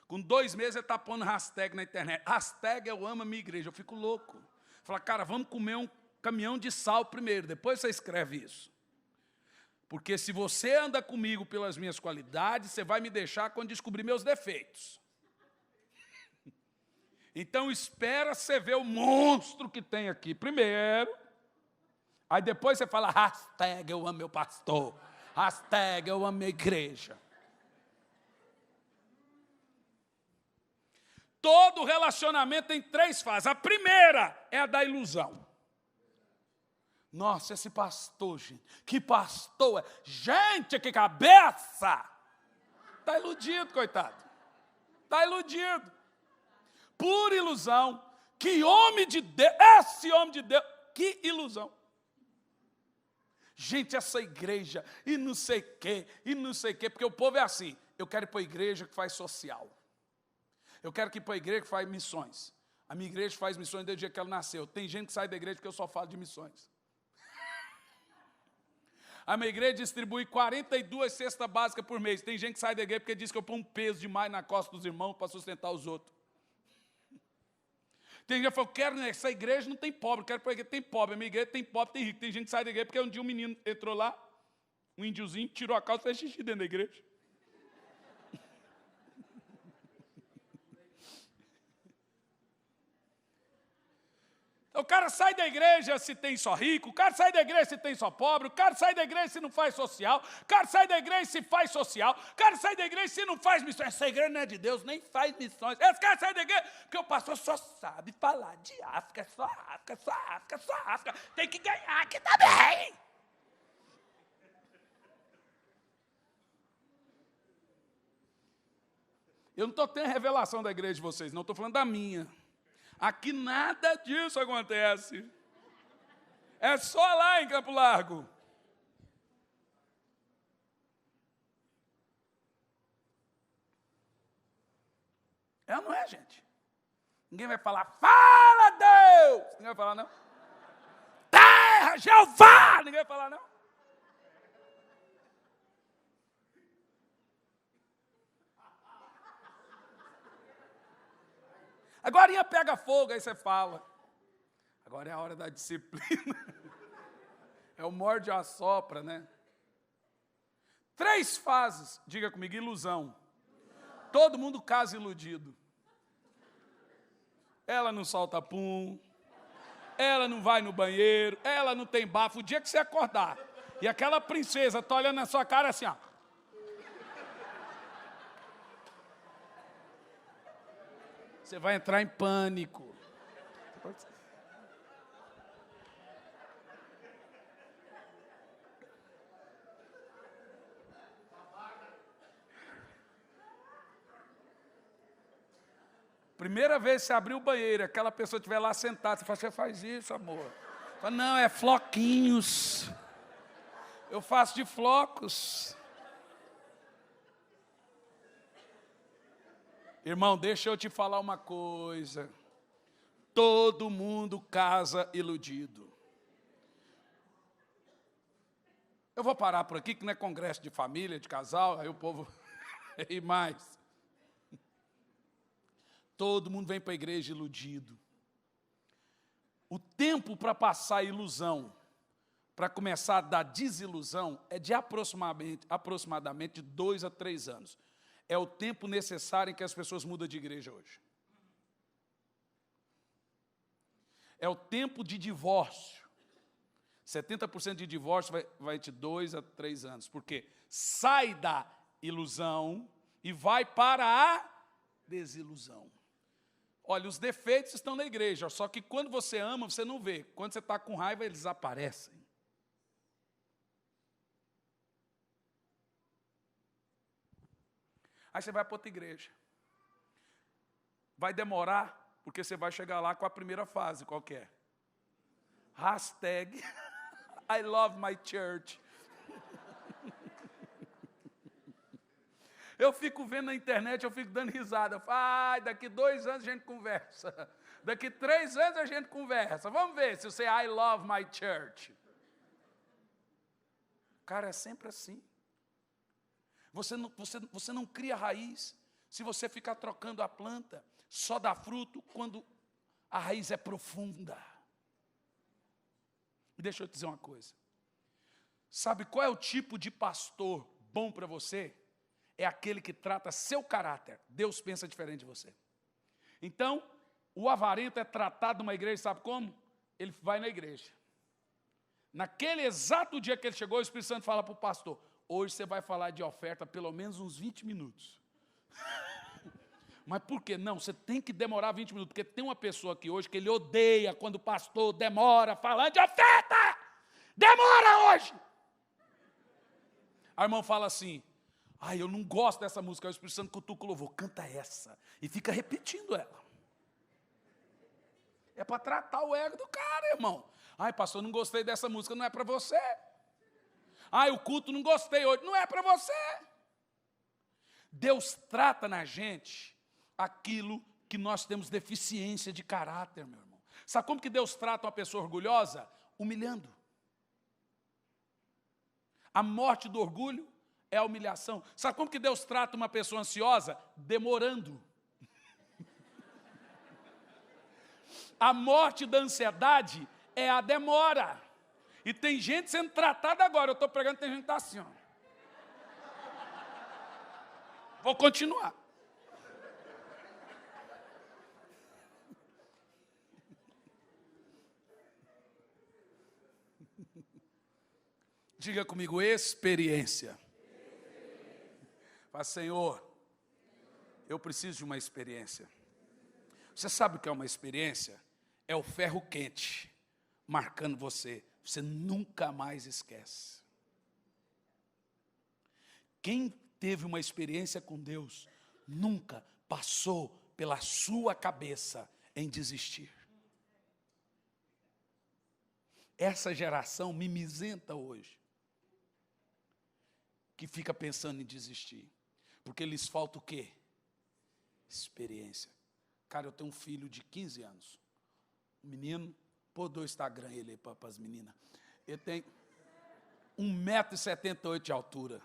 com 2 meses ele está pondo hashtag na internet. Hashtag eu amo a minha igreja. Eu fico louco. Fala, cara, vamos comer um caminhão de sal primeiro, depois você escreve isso. Porque se você anda comigo pelas minhas qualidades, você vai me deixar quando descobrir meus defeitos. Então espera você ver o monstro que tem aqui primeiro. Aí depois você fala, hashtag eu amo meu pastor. Hashtag eu amo minha igreja. Todo relacionamento tem 3 fases. A primeira é a da ilusão. Nossa, esse pastor, gente, que pastor é. Gente, que cabeça! Está iludido, coitado. Está iludido. Pura ilusão. Que homem de Deus, esse homem de Deus, que ilusão. Gente, essa igreja, e não sei o quê, porque o povo é assim, eu quero ir para a igreja que faz social. Eu quero ir para a igreja que faz missões. A minha igreja faz missões desde o dia que ela nasceu. Tem gente que sai da igreja porque eu só falo de missões. A minha igreja distribui 42 cestas básicas por mês. Tem gente que sai da igreja porque diz que eu ponho um peso demais na costa dos irmãos para sustentar os outros. Tem gente que fala, quero nessa igreja não tem pobre, quero para a igreja tem pobre. A minha igreja tem pobre, tem rico. Tem gente que sai da igreja porque um dia um menino entrou lá, um índiozinho, tirou a calça e fez xixi dentro da igreja. O cara sai da igreja se tem só rico, o cara sai da igreja se tem só pobre, o cara sai da igreja se não faz social, o cara sai da igreja se faz social, o cara sai da igreja se não faz missões. Essa igreja não é de Deus, nem faz missões. Esse cara sai da igreja porque o pastor só sabe falar de África, só África, só África, só África. Tem que ganhar aqui também. Eu não estou tendo revelação da igreja de vocês, não, estou falando da minha. Aqui nada disso acontece. É só lá em Campo Largo. É ou não é, gente? Ninguém vai falar, fala Deus! Ninguém vai falar, não? Terra, Jeová! Ninguém vai falar, não? Agora pega fogo, aí você fala. Agora é a hora da disciplina. É o morde e assopra, né? 3 fases, diga comigo, ilusão. Todo mundo casa iludido. Ela não solta pum, ela não vai no banheiro, ela não tem bafo. O dia que você acordar e aquela princesa está olhando na sua cara assim, ó. Você vai entrar em pânico. Primeira vez que você abrir o banheiro, aquela pessoa estiver lá sentada, você fala, você faz isso, amor. Fala, não, é floquinhos. Eu faço de flocos. Irmão, deixa eu te falar uma coisa. Todo mundo casa iludido. Eu vou parar por aqui, que não é congresso de família, de casal, aí o povo... e mais. Todo mundo vem para a igreja iludido. O tempo para passar a ilusão, para começar a dar desilusão, é de aproximadamente 2 a 3 anos. É o tempo necessário em que as pessoas mudam de igreja hoje. É o tempo de divórcio. 70% de divórcio vai de 2 a 3 anos. Porque sai da ilusão e vai para a desilusão. Olha, os defeitos estão na igreja, só que quando você ama, você não vê. Quando você está com raiva, eles aparecem. Aí você vai para outra igreja. vai demorar, porque você vai chegar lá com a primeira fase, qual que é? Hashtag I love my church. Eu fico vendo na internet, eu fico dando risada. Eu falo, daqui 2 anos a gente conversa. Daqui 3 anos a gente conversa. Vamos ver se você I love my church. Cara, é sempre assim. Você não cria raiz se você ficar trocando a planta. Só dá fruto quando a raiz é profunda. E deixa eu te dizer uma coisa. Sabe qual é o tipo de pastor bom para você? É aquele que trata seu caráter. Deus pensa diferente de você. Então, o avarento é tratado numa igreja, sabe como? Ele vai na igreja. Naquele exato dia que ele chegou, o Espírito Santo fala para o pastor, hoje você vai falar de oferta pelo menos uns 20 minutos. Mas por quê? Não, você tem que demorar 20 minutos, porque tem uma pessoa aqui hoje que ele odeia quando o pastor demora falando de oferta. Demora hoje. A irmã fala assim, eu não gosto dessa música, aí o Espírito Santo cutuca o louvor, canta essa, e fica repetindo ela. É para tratar o ego do cara, irmão. Pastor, não gostei dessa música, não é para você. O culto não gostei hoje, não é para você. Deus trata na gente aquilo que nós temos deficiência de caráter, meu irmão. Sabe como que Deus trata uma pessoa orgulhosa? Humilhando. A morte do orgulho é a humilhação. Sabe como que Deus trata uma pessoa ansiosa? Demorando. A morte da ansiedade é a demora. E tem gente sendo tratada agora. Eu estou pregando, tem gente que está assim, ó. Vou continuar. Diga comigo, experiência. Fala, Senhor, eu preciso de uma experiência. Você sabe o que é uma experiência? É o ferro quente marcando você. Você nunca mais esquece. Quem teve uma experiência com Deus, nunca passou pela sua cabeça em desistir. Essa geração mimizenta hoje, que fica pensando em desistir. Porque lhes falta o quê? Experiência. Cara, eu tenho um filho de 15 anos. Um menino, pô, do Instagram ele aí para as meninas. Ele tem 1,78 m de altura.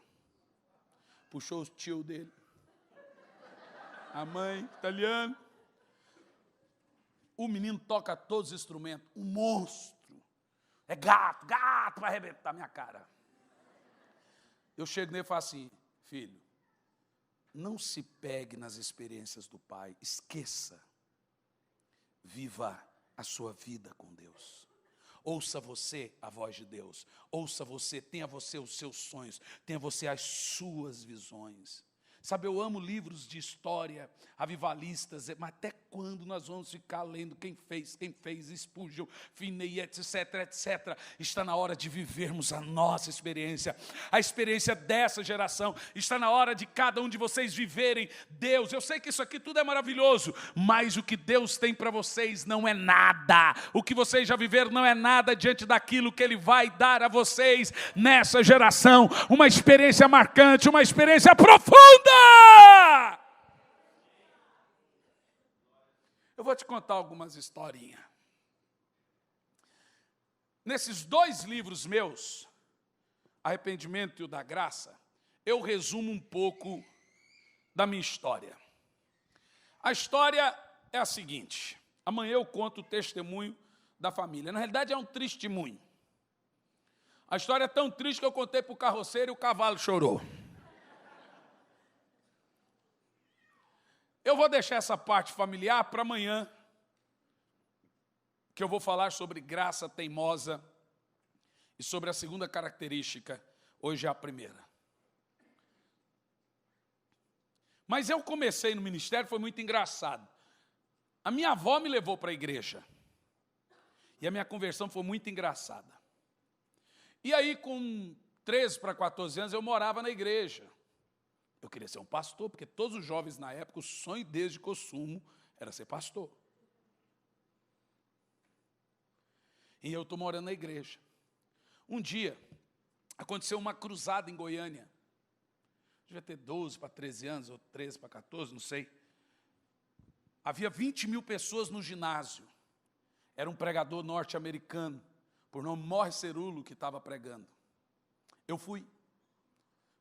Puxou o tio dele. A mãe, italiano. O menino toca todos os instrumentos. Um monstro. É gato para arrebentar minha cara. Eu chego nele e falo assim, filho, não se pegue nas experiências do pai, esqueça. Viva a sua vida com Deus. Ouça você a voz de Deus. Ouça você, tenha você os seus sonhos, tenha você as suas visões. Sabe, eu amo livros de história, avivalistas, mas até quando nós vamos ficar lendo quem fez, Spurgeon, Finney, etc, etc. Está na hora de vivermos a nossa experiência, a experiência dessa geração. Está na hora de cada um de vocês viverem Deus. Eu sei que isso aqui tudo é maravilhoso, mas o que Deus tem para vocês não é nada. O que vocês já viveram não é nada diante daquilo que Ele vai dar a vocês nessa geração. Uma experiência marcante, uma experiência profunda. Eu vou te contar algumas historinhas. Nesses 2 livros meus, Arrependimento e o da Graça, eu resumo um pouco da minha história. A história é a seguinte. Amanhã eu conto o testemunho da família. Na realidade é um testemunho. A história é tão triste que eu contei para o carroceiro e o cavalo chorou. Eu vou deixar essa parte familiar para amanhã, que eu vou falar sobre graça teimosa e sobre a segunda característica, hoje é a primeira. Mas eu comecei no ministério, foi muito engraçado. A minha avó me levou para a igreja, e a minha conversão foi muito engraçada. E aí, com 13 para 14 anos, eu morava na igreja. Eu queria ser um pastor, porque todos os jovens na época, o sonho desde consumo era ser pastor. E eu estou morando na igreja. Um dia, aconteceu uma cruzada em Goiânia. Devia ter 12 para 13 anos, ou 13 para 14, não sei. Havia 20 mil pessoas no ginásio. Era um pregador norte-americano, por nome Morris Cerullo, que estava pregando. Eu fui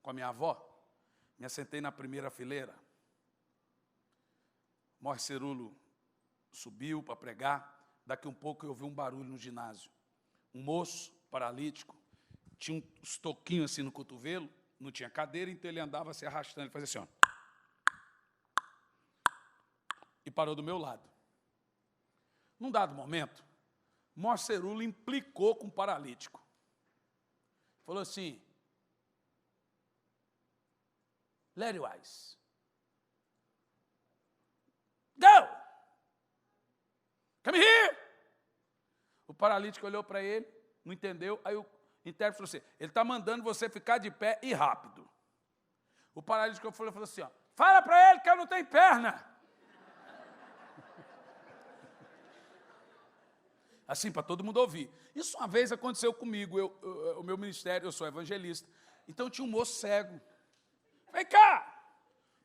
com a minha avó, me assentei na primeira fileira. Morris Cerullo subiu para pregar. Daqui um pouco eu ouvi um barulho no ginásio. Um moço paralítico, tinha uns toquinhos assim no cotovelo, não tinha cadeira, então ele andava se arrastando, ele fazia assim, ó. E parou do meu lado. Num dado momento, Morris Cerullo implicou com o paralítico. Falou assim, let it wise. Go! Come here! O paralítico olhou para ele, não entendeu, aí o intérprete falou assim, ele está mandando você ficar de pé e rápido. O paralítico falou assim, ó, fala para ele que eu não tenho perna. Assim, para todo mundo ouvir. Isso uma vez aconteceu comigo, o meu ministério, eu sou evangelista, então tinha um moço cego. Vem cá!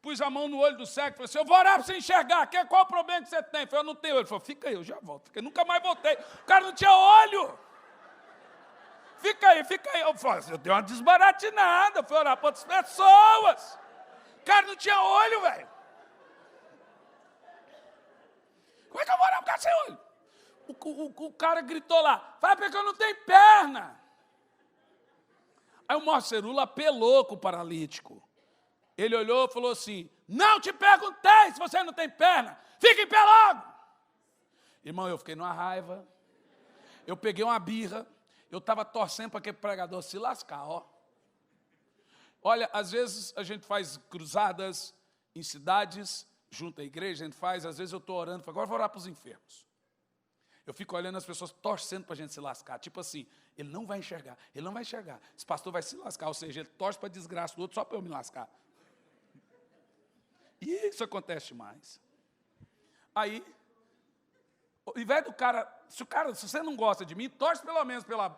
Pus a mão no olho do cego e falei assim, eu vou orar para você enxergar, qual é o problema que você tem? Eu falei, eu não tenho olho. Ele falou, fica aí, eu já volto. Fiquei, nunca mais voltei. O cara não tinha olho. Fica aí. Eu falei, eu dei uma desbaratinada, fui orar para outras pessoas. O cara não tinha olho, velho. Como é que eu vou orar para o cara sem olho? O cara gritou lá, fala porque eu não tenho perna. Aí o Morris Cerullo apelou com o paralítico. Ele olhou e falou assim, não te perguntei se você não tem perna, fica em pé logo. Irmão, eu fiquei numa raiva, eu peguei uma birra, eu estava torcendo para aquele pregador se lascar, ó. Olha, às vezes a gente faz cruzadas em cidades, junto à igreja, a gente faz, às vezes eu estou orando, agora eu vou orar para os enfermos. Eu fico olhando as pessoas torcendo para a gente se lascar, tipo assim, ele não vai enxergar, esse pastor vai se lascar, ou seja, ele torce para a desgraça do outro só para eu me lascar. E isso acontece demais. Aí, ao invés do cara, se você não gosta de mim, torce pelo menos pela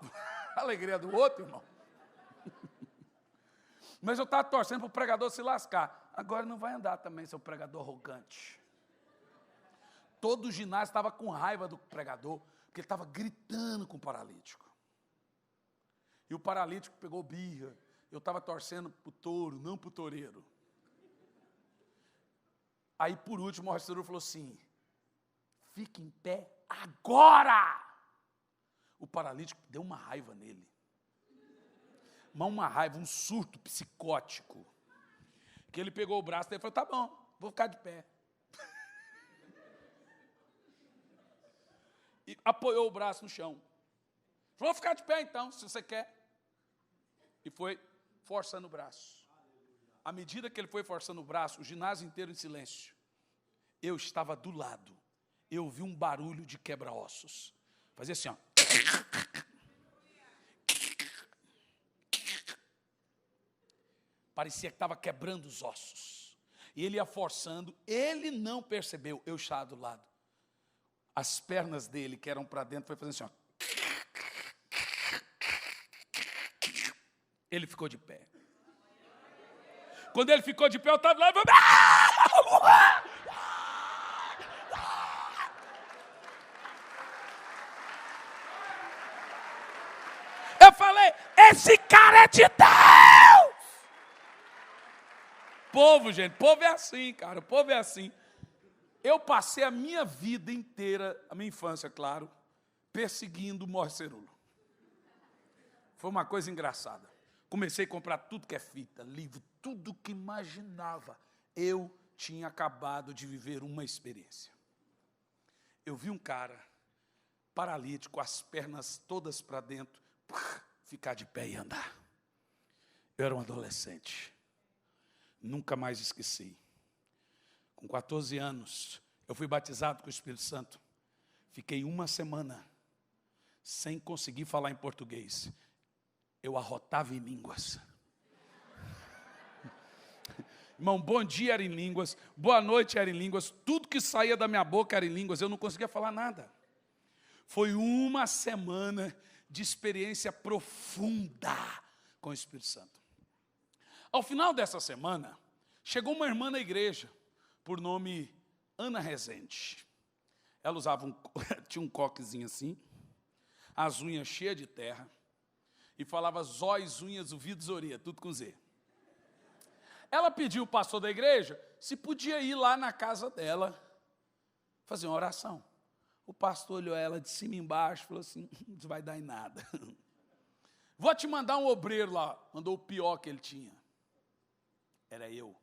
alegria do outro, irmão. Mas eu estava torcendo para o pregador se lascar. Agora não vai andar também, seu pregador arrogante. Todo o ginásio estava com raiva do pregador, porque ele estava gritando com o paralítico. E o paralítico pegou birra. Eu estava torcendo para o touro, não para o toureiro. Aí, por último, o Morris Cerullo falou assim, fique em pé agora! O paralítico deu uma raiva nele. Mas uma raiva, um surto psicótico. Que ele pegou o braço dele e falou, tá bom, vou ficar de pé. E apoiou o braço no chão. Falou, vou ficar de pé então, se você quer. E foi forçando o braço. À medida que ele foi forçando o braço, o ginásio inteiro em silêncio. Eu estava do lado. Eu ouvi um barulho de quebra-ossos. Fazia assim, ó. Parecia que estava quebrando os ossos. E ele ia forçando, ele não percebeu, eu estava do lado. As pernas dele, que eram para dentro, foi fazendo assim, ó. Ele ficou de pé. Quando ele ficou de pé, eu estava lá e falei, eu falei, esse cara é de Deus! Povo, gente, povo é assim, cara, o povo é assim. Eu passei a minha vida inteira, a minha infância, claro, perseguindo o Morris Cerullo. Foi uma coisa engraçada. Comecei a comprar tudo que é fita, livro, tudo que imaginava. Eu tinha acabado de viver uma experiência. Eu vi um cara paralítico, as pernas todas para dentro, ficar de pé e andar. Eu era um adolescente. Nunca mais esqueci. Com 14 anos, eu fui batizado com o Espírito Santo. Fiquei uma semana sem conseguir falar em português. Eu arrotava em línguas. Irmão, bom dia era em línguas, boa noite era em línguas, tudo que saía da minha boca era em línguas, eu não conseguia falar nada. Foi uma semana de experiência profunda com o Espírito Santo. Ao final dessa semana, chegou uma irmã na igreja, por nome Ana Rezende. Ela usava tinha um coquezinho assim, as unhas cheias de terra, e falava zóis, unhas, ouvidos, orelha, tudo com Z. Ela pediu o pastor da igreja se podia ir lá na casa dela fazer uma oração. O pastor olhou ela de cima e embaixo e falou assim, não vai dar em nada. Vou te mandar um obreiro lá. Mandou o pior que ele tinha. Era eu.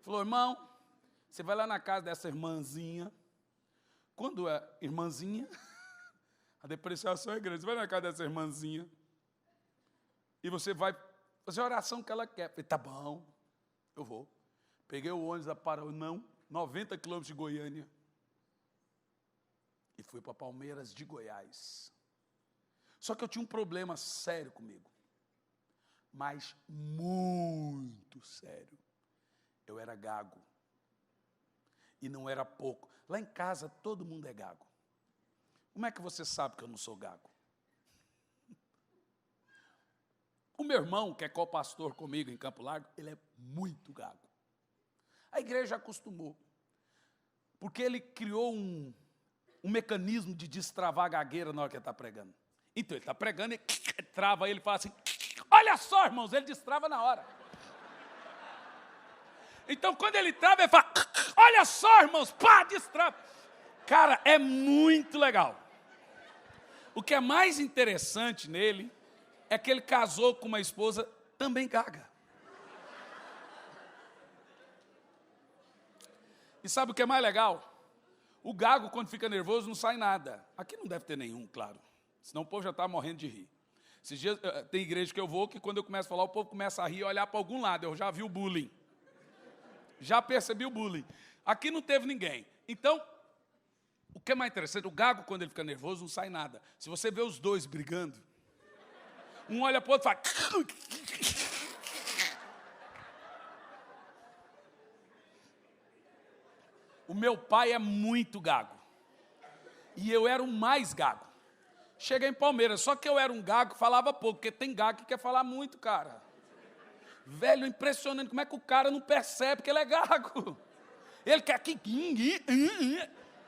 Falou, irmão, você vai lá na casa dessa irmãzinha. Quando é irmãzinha, a depreciação é grande. Você vai na casa dessa irmãzinha e você vai fazer a oração que ela quer. Falei, tá bom, eu vou. Peguei o ônibus para 90 quilômetros de Goiânia e fui para Palmeiras de Goiás. Só que eu tinha um problema sério comigo, mas muito sério. Eu era gago. E não era pouco. Lá em casa, todo mundo é gago. Como é que você sabe que eu não sou gago? O meu irmão, que é co-pastor comigo em Campo Largo, ele é muito gago. A igreja acostumou. Porque ele criou um mecanismo de destravar a gagueira na hora que ele está pregando. Então, ele está pregando e trava ele e fala assim, olha só, irmãos, ele destrava na hora. Então, quando ele trava, ele fala, olha só, irmãos, pá, destrava. Cara, é muito legal. O que é mais interessante nele é que ele casou com uma esposa também gaga. E sabe o que é mais legal? O gago, quando fica nervoso, não sai nada. Aqui não deve ter nenhum, claro. Senão o povo já está morrendo de rir. Esses dias, tem igreja que eu vou, que quando eu começo a falar, o povo começa a rir e olhar para algum lado. Eu já vi o bullying. Já percebi o bullying. Aqui não teve ninguém. Então, o que é mais interessante, o gago, quando ele fica nervoso, não sai nada. Se você vê os dois brigando, um olha para o outro e fala... O meu pai é muito gago. E eu era o mais gago. Cheguei em Palmeiras, só que eu era um gago que falava pouco, porque tem gago que quer falar muito, cara. Velho, impressionante, como é que o cara não percebe que ele é gago? Ele quer que...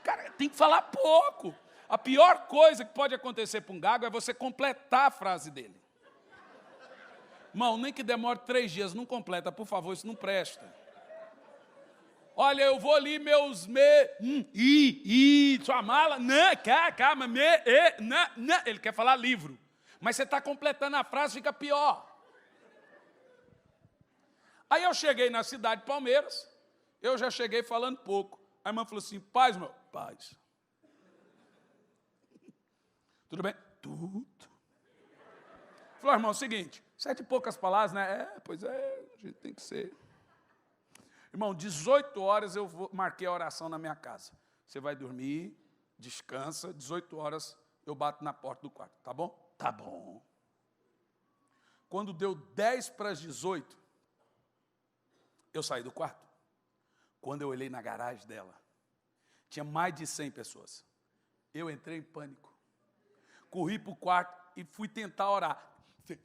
Cara, tem que falar pouco. A pior coisa que pode acontecer para um gago é você completar a frase dele. Irmão, nem que demore 3 dias, não completa, por favor, isso não presta. Olha, eu vou ali meus sua mala, calma, ele quer falar livro. Mas você está completando a frase, fica pior. Aí eu cheguei na cidade de Palmeiras, eu já cheguei falando pouco. A irmã falou assim, paz, meu, paz. Tudo bem? Tudo. Falou, irmão, é o seguinte, 7 e poucas palavras, né? Pois é, a gente tem que ser. Irmão, 18 horas eu marquei a oração na minha casa. Você vai dormir, descansa, 18 horas eu bato na porta do quarto, tá bom? Tá bom. Quando deu 10 para as 18, eu saí do quarto. Quando eu olhei na garagem dela, tinha mais de 100 pessoas. Eu entrei em pânico. Corri para o quarto e fui tentar orar. Senhor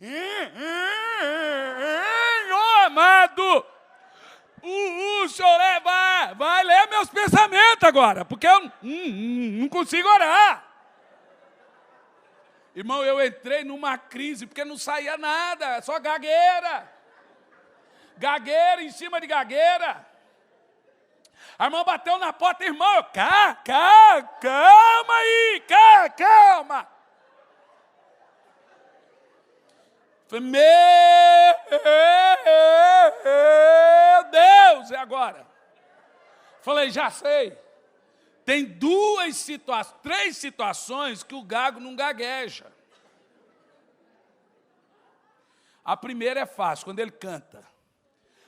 amado! O senhor vai ler meus pensamentos agora, porque eu não consigo orar. Irmão, eu entrei numa crise, porque não saía nada, só gagueira. Gagueira em cima de gagueira. A irmã bateu na porta, irmão, calma aí, calma. Falei, meu Deus, e agora? Falei, já sei. Tem 3 situações que o gago não gagueja. A primeira é fácil, quando ele canta.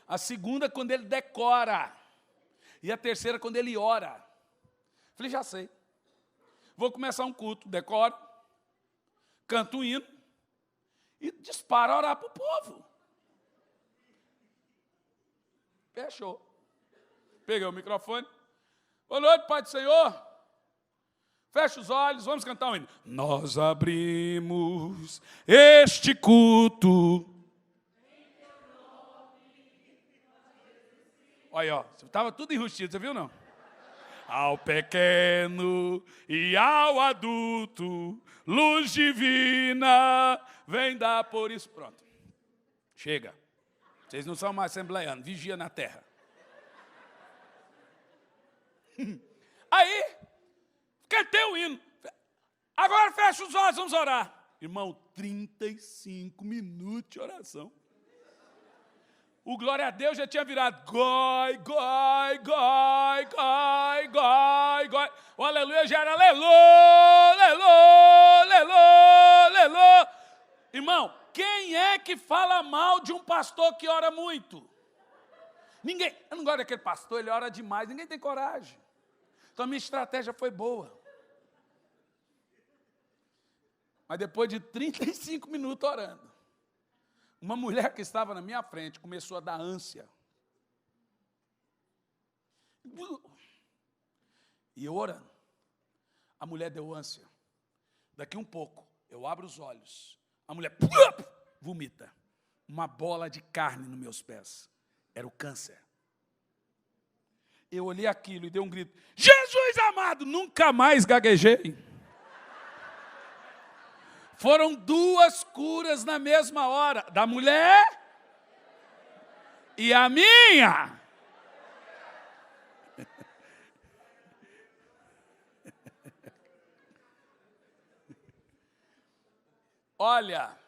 A segunda, quando ele decora. E a terceira, quando ele ora. Falei, já sei. Vou começar um culto, decoro, canto um hino, e dispara a orar para o povo. Fechou. Peguei o microfone. Boa noite, Pai do Senhor. Fecha os olhos, vamos cantar um hino. Nós abrimos este culto. Olha, ó, estava tudo enrustido, você viu não? Ao pequeno e ao adulto, luz divina, vem dar por isso. Pronto. Chega. Vocês não são mais assembleianos, vigia na terra. Aí, cantei o hino. Agora fecha os olhos, vamos orar. Irmão, 35 minutos de oração. O glória a Deus já tinha virado goi, goi, goi, goi, goi, goi. O aleluia já era lelô, lelô, lelô, lelô. Irmão, quem é que fala mal de um pastor que ora muito? Ninguém. Eu não gosto daquele pastor, ele ora demais, ninguém tem coragem. Então a minha estratégia foi boa. Mas depois de 35 minutos orando, uma mulher que estava na minha frente começou a dar ânsia. E eu orando. A mulher deu ânsia. Daqui um pouco, eu abro os olhos. A mulher vomita. Uma bola de carne nos meus pés. Era o câncer. Eu olhei aquilo e dei um grito. Jesus amado, nunca mais gaguejei. Foram 2 curas na mesma hora. Da mulher e a minha. Olha,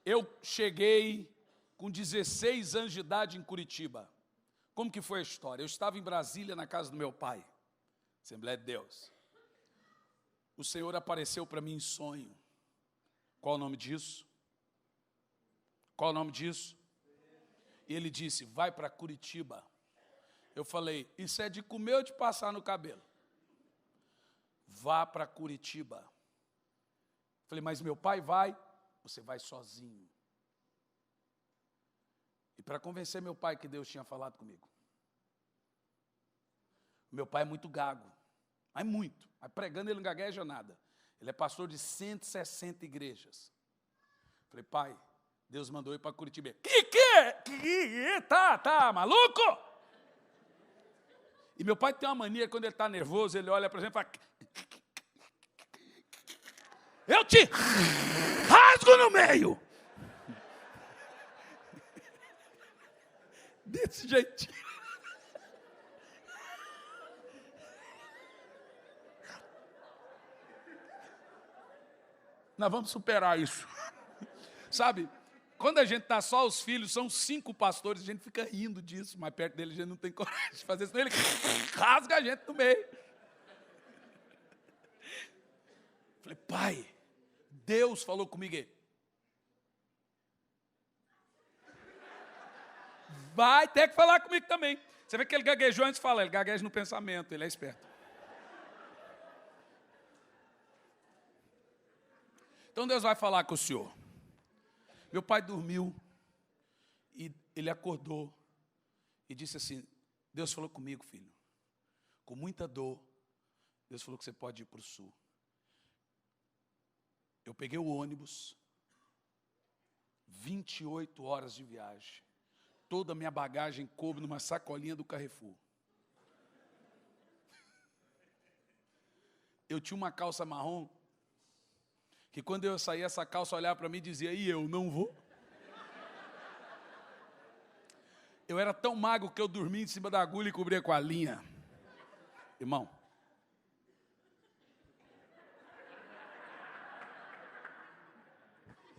eu cheguei com 16 anos de idade em Curitiba. Como que foi a história? Eu estava em Brasília, na casa do meu pai, Assembleia de Deus. O Senhor apareceu para mim em sonho. Qual o nome disso? Qual o nome disso? E ele disse, vai para Curitiba. Eu falei, isso é de comer ou de passar no cabelo? Vá para Curitiba. Falei, mas meu pai vai? Você vai sozinho. E para convencer meu pai que Deus tinha falado comigo. Meu pai é muito gago. Mas muito. Mas pregando ele não gagueja nada. Ele é pastor de 160 igrejas. Falei, pai, Deus mandou ir para Curitiba. Que? Tá maluco? E meu pai tem uma mania, quando ele está nervoso, ele olha para a gente e fala, eu te rasgo no meio. Desse jeitinho. Nós vamos superar isso. Sabe, quando a gente está só os filhos, são 5 pastores, a gente fica rindo disso, mas perto dele a gente não tem coragem de fazer isso, ele rasga a gente no meio. Falei, pai, Deus falou comigo aí. Vai ter que falar comigo também. Você vê que ele gaguejou antes de falar, ele gagueja no pensamento, ele é esperto. Então Deus vai falar com o senhor. Meu pai dormiu e ele acordou e disse assim, Deus falou comigo, filho, com muita dor, Deus falou que você pode ir para o sul. Eu peguei o ônibus, 28 horas de viagem, toda a minha bagagem coube numa sacolinha do Carrefour. Eu tinha uma calça marrom, que quando eu saía, essa calça olhava para mim e dizia, e eu não vou? Eu era tão magro que eu dormia em cima da agulha e cobria com a linha. Irmão,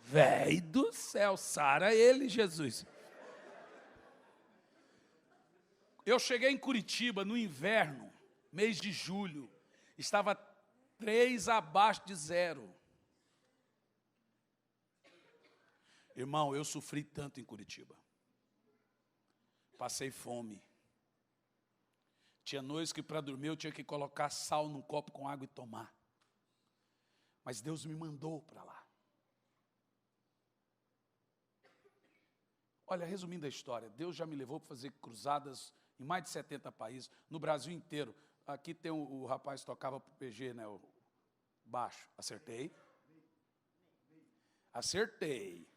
véi do céu, sara ele, Jesus. Eu cheguei em Curitiba no inverno, mês de julho, estava 3 abaixo de 0. Irmão, eu sofri tanto em Curitiba. Passei fome. Tinha noites que para dormir eu tinha que colocar sal num copo com água e tomar. Mas Deus me mandou para lá. Olha, resumindo a história, Deus já me levou para fazer cruzadas em mais de 70 países, no Brasil inteiro. Aqui tem o rapaz que tocava para o PG, né, o baixo. Acertei. Acertei.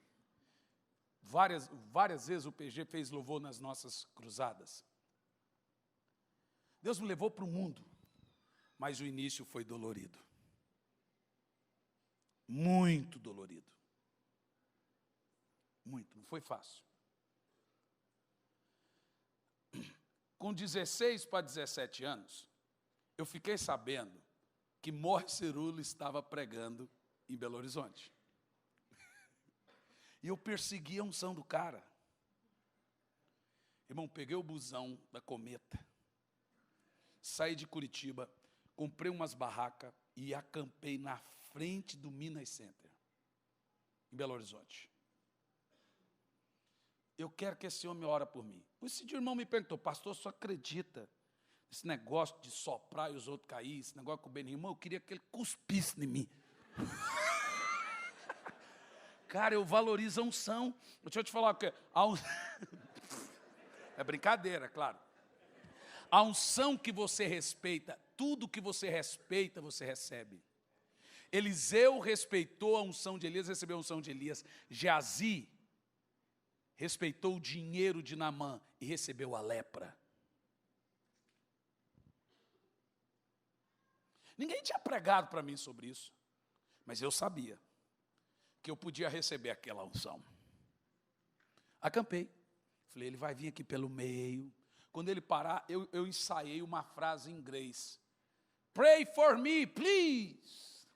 Várias vezes o PG fez louvor nas nossas cruzadas. Deus me levou para o mundo, mas o início foi dolorido. Muito dolorido. Muito, não foi fácil. Com 16 para 17 anos, eu fiquei sabendo que Morris Cerullo estava pregando em Belo Horizonte. E eu persegui a unção do cara. Irmão, peguei o busão da Cometa, saí de Curitiba, comprei umas barracas e acampei na frente do Minas Center, em Belo Horizonte. Eu quero que esse homem ore por mim. Esse dia o irmão me perguntou, pastor, só acredita nesse negócio de soprar e os outros cair, esse negócio com o Benjamin? Irmão, eu queria que ele cuspisse em mim. Cara, eu valorizo a unção. Deixa eu te falar o que é brincadeira, claro. A unção que você respeita, tudo que você respeita, você recebe. Eliseu respeitou a unção de Elias, recebeu a unção de Elias. Geazi respeitou o dinheiro de Naamã e recebeu a lepra. Ninguém tinha pregado para mim sobre isso, mas eu sabia que eu podia receber aquela unção. Acampei. Falei, ele vai vir aqui pelo meio. Quando ele parar, eu ensaiei uma frase em inglês. Pray for me, please.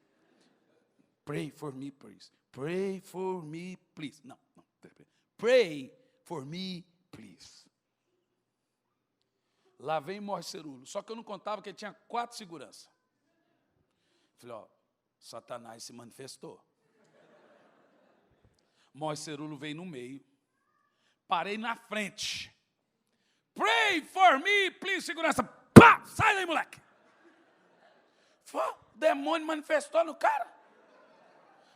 Pray for me, please. Pray for me, please. Não. Pray for me, please. Lá vem Morris Cerullo. Só que eu não contava que ele tinha 4 seguranças. Falei, Satanás se manifestou. Morris Cerullo veio no meio. Parei na frente. Pray for me, please, segurança. Pá, sai daí, moleque. O demônio manifestou no cara.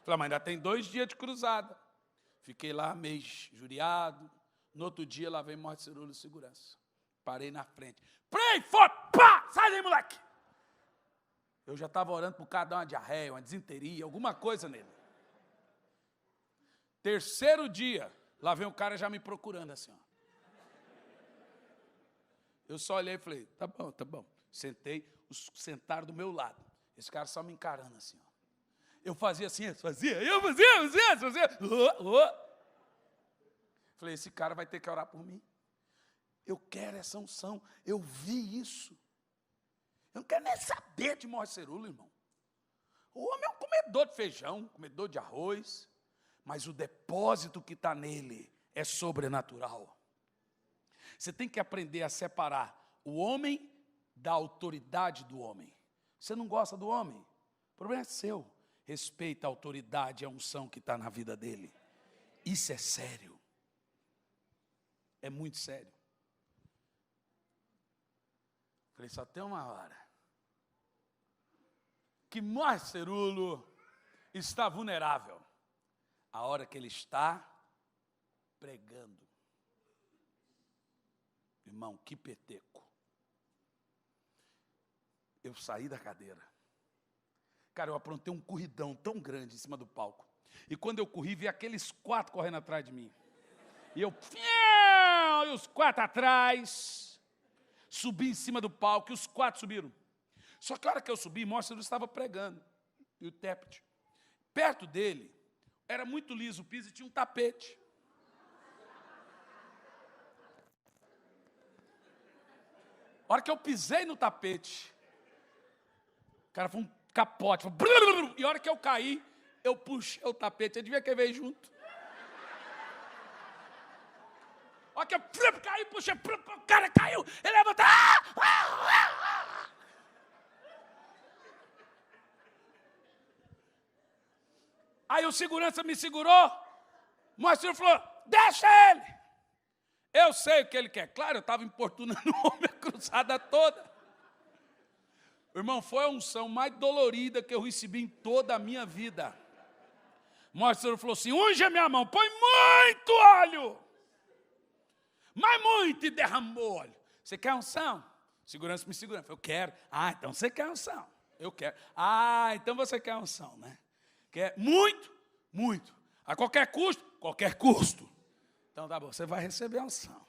Falei, mas ainda tem 2 dias de cruzada. Fiquei lá meio juriado. No outro dia, lá vem Morris Cerullo, segurança. Parei na frente. Pray for, pá, sai daí, moleque. Eu já estava orando para o cara dar uma diarreia, uma desinteria, alguma coisa nele. 3º dia, lá vem o cara já me procurando assim, ó. Eu só olhei e falei, tá bom. Sentei, sentaram do meu lado. Esse cara só me encarando assim, ó. Eu fazia assim, eu fazia. Falei, esse cara vai ter que orar por mim. Eu quero essa unção. Eu vi isso. Eu não quero nem saber de Morris Cerullo, irmão. O homem é um comedor de feijão, comedor de arroz. Mas o depósito que está nele é sobrenatural. Você tem que aprender a separar o homem da autoridade do homem. Você não gosta do homem? O problema é seu. Respeita a autoridade e a unção que está na vida dele. Isso é sério. É muito sério. Falei, só tem uma hora que Morris Cerullo está vulnerável. A hora que ele está pregando. Irmão, que peteco. Eu saí da cadeira. Cara, eu aprontei um corridão tão grande em cima do palco. E quando eu corri, vi aqueles 4 correndo atrás de mim. E eu, e os 4 atrás. Subi em cima do palco e os 4 subiram. Só que a hora que eu subi, Morris Cerullo estava pregando. E o intérprete. Perto dele, era muito liso o piso e tinha um tapete. A hora que eu pisei no tapete, o cara foi um capote. E a hora que eu caí, eu puxei o tapete. Eu devia que veio junto. A hora que eu caí, puxei, o cara caiu. Ele levantou. Aí o segurança me segurou. O Moacir falou, deixa ele. Eu sei o que ele quer. Claro, eu estava importunando o homem a cruzada toda. Irmão, foi a unção mais dolorida que eu recebi em toda a minha vida. O Moacir falou assim, unge a minha mão, põe muito óleo. mas muito, e derramou óleo. Você quer unção? Segurança me segurando. Eu quero. Ah, então você quer unção. Eu quero. Ah, então você quer unção, né? Quer muito, muito. A qualquer custo? Qualquer custo. Então tá bom, você vai receber a unção.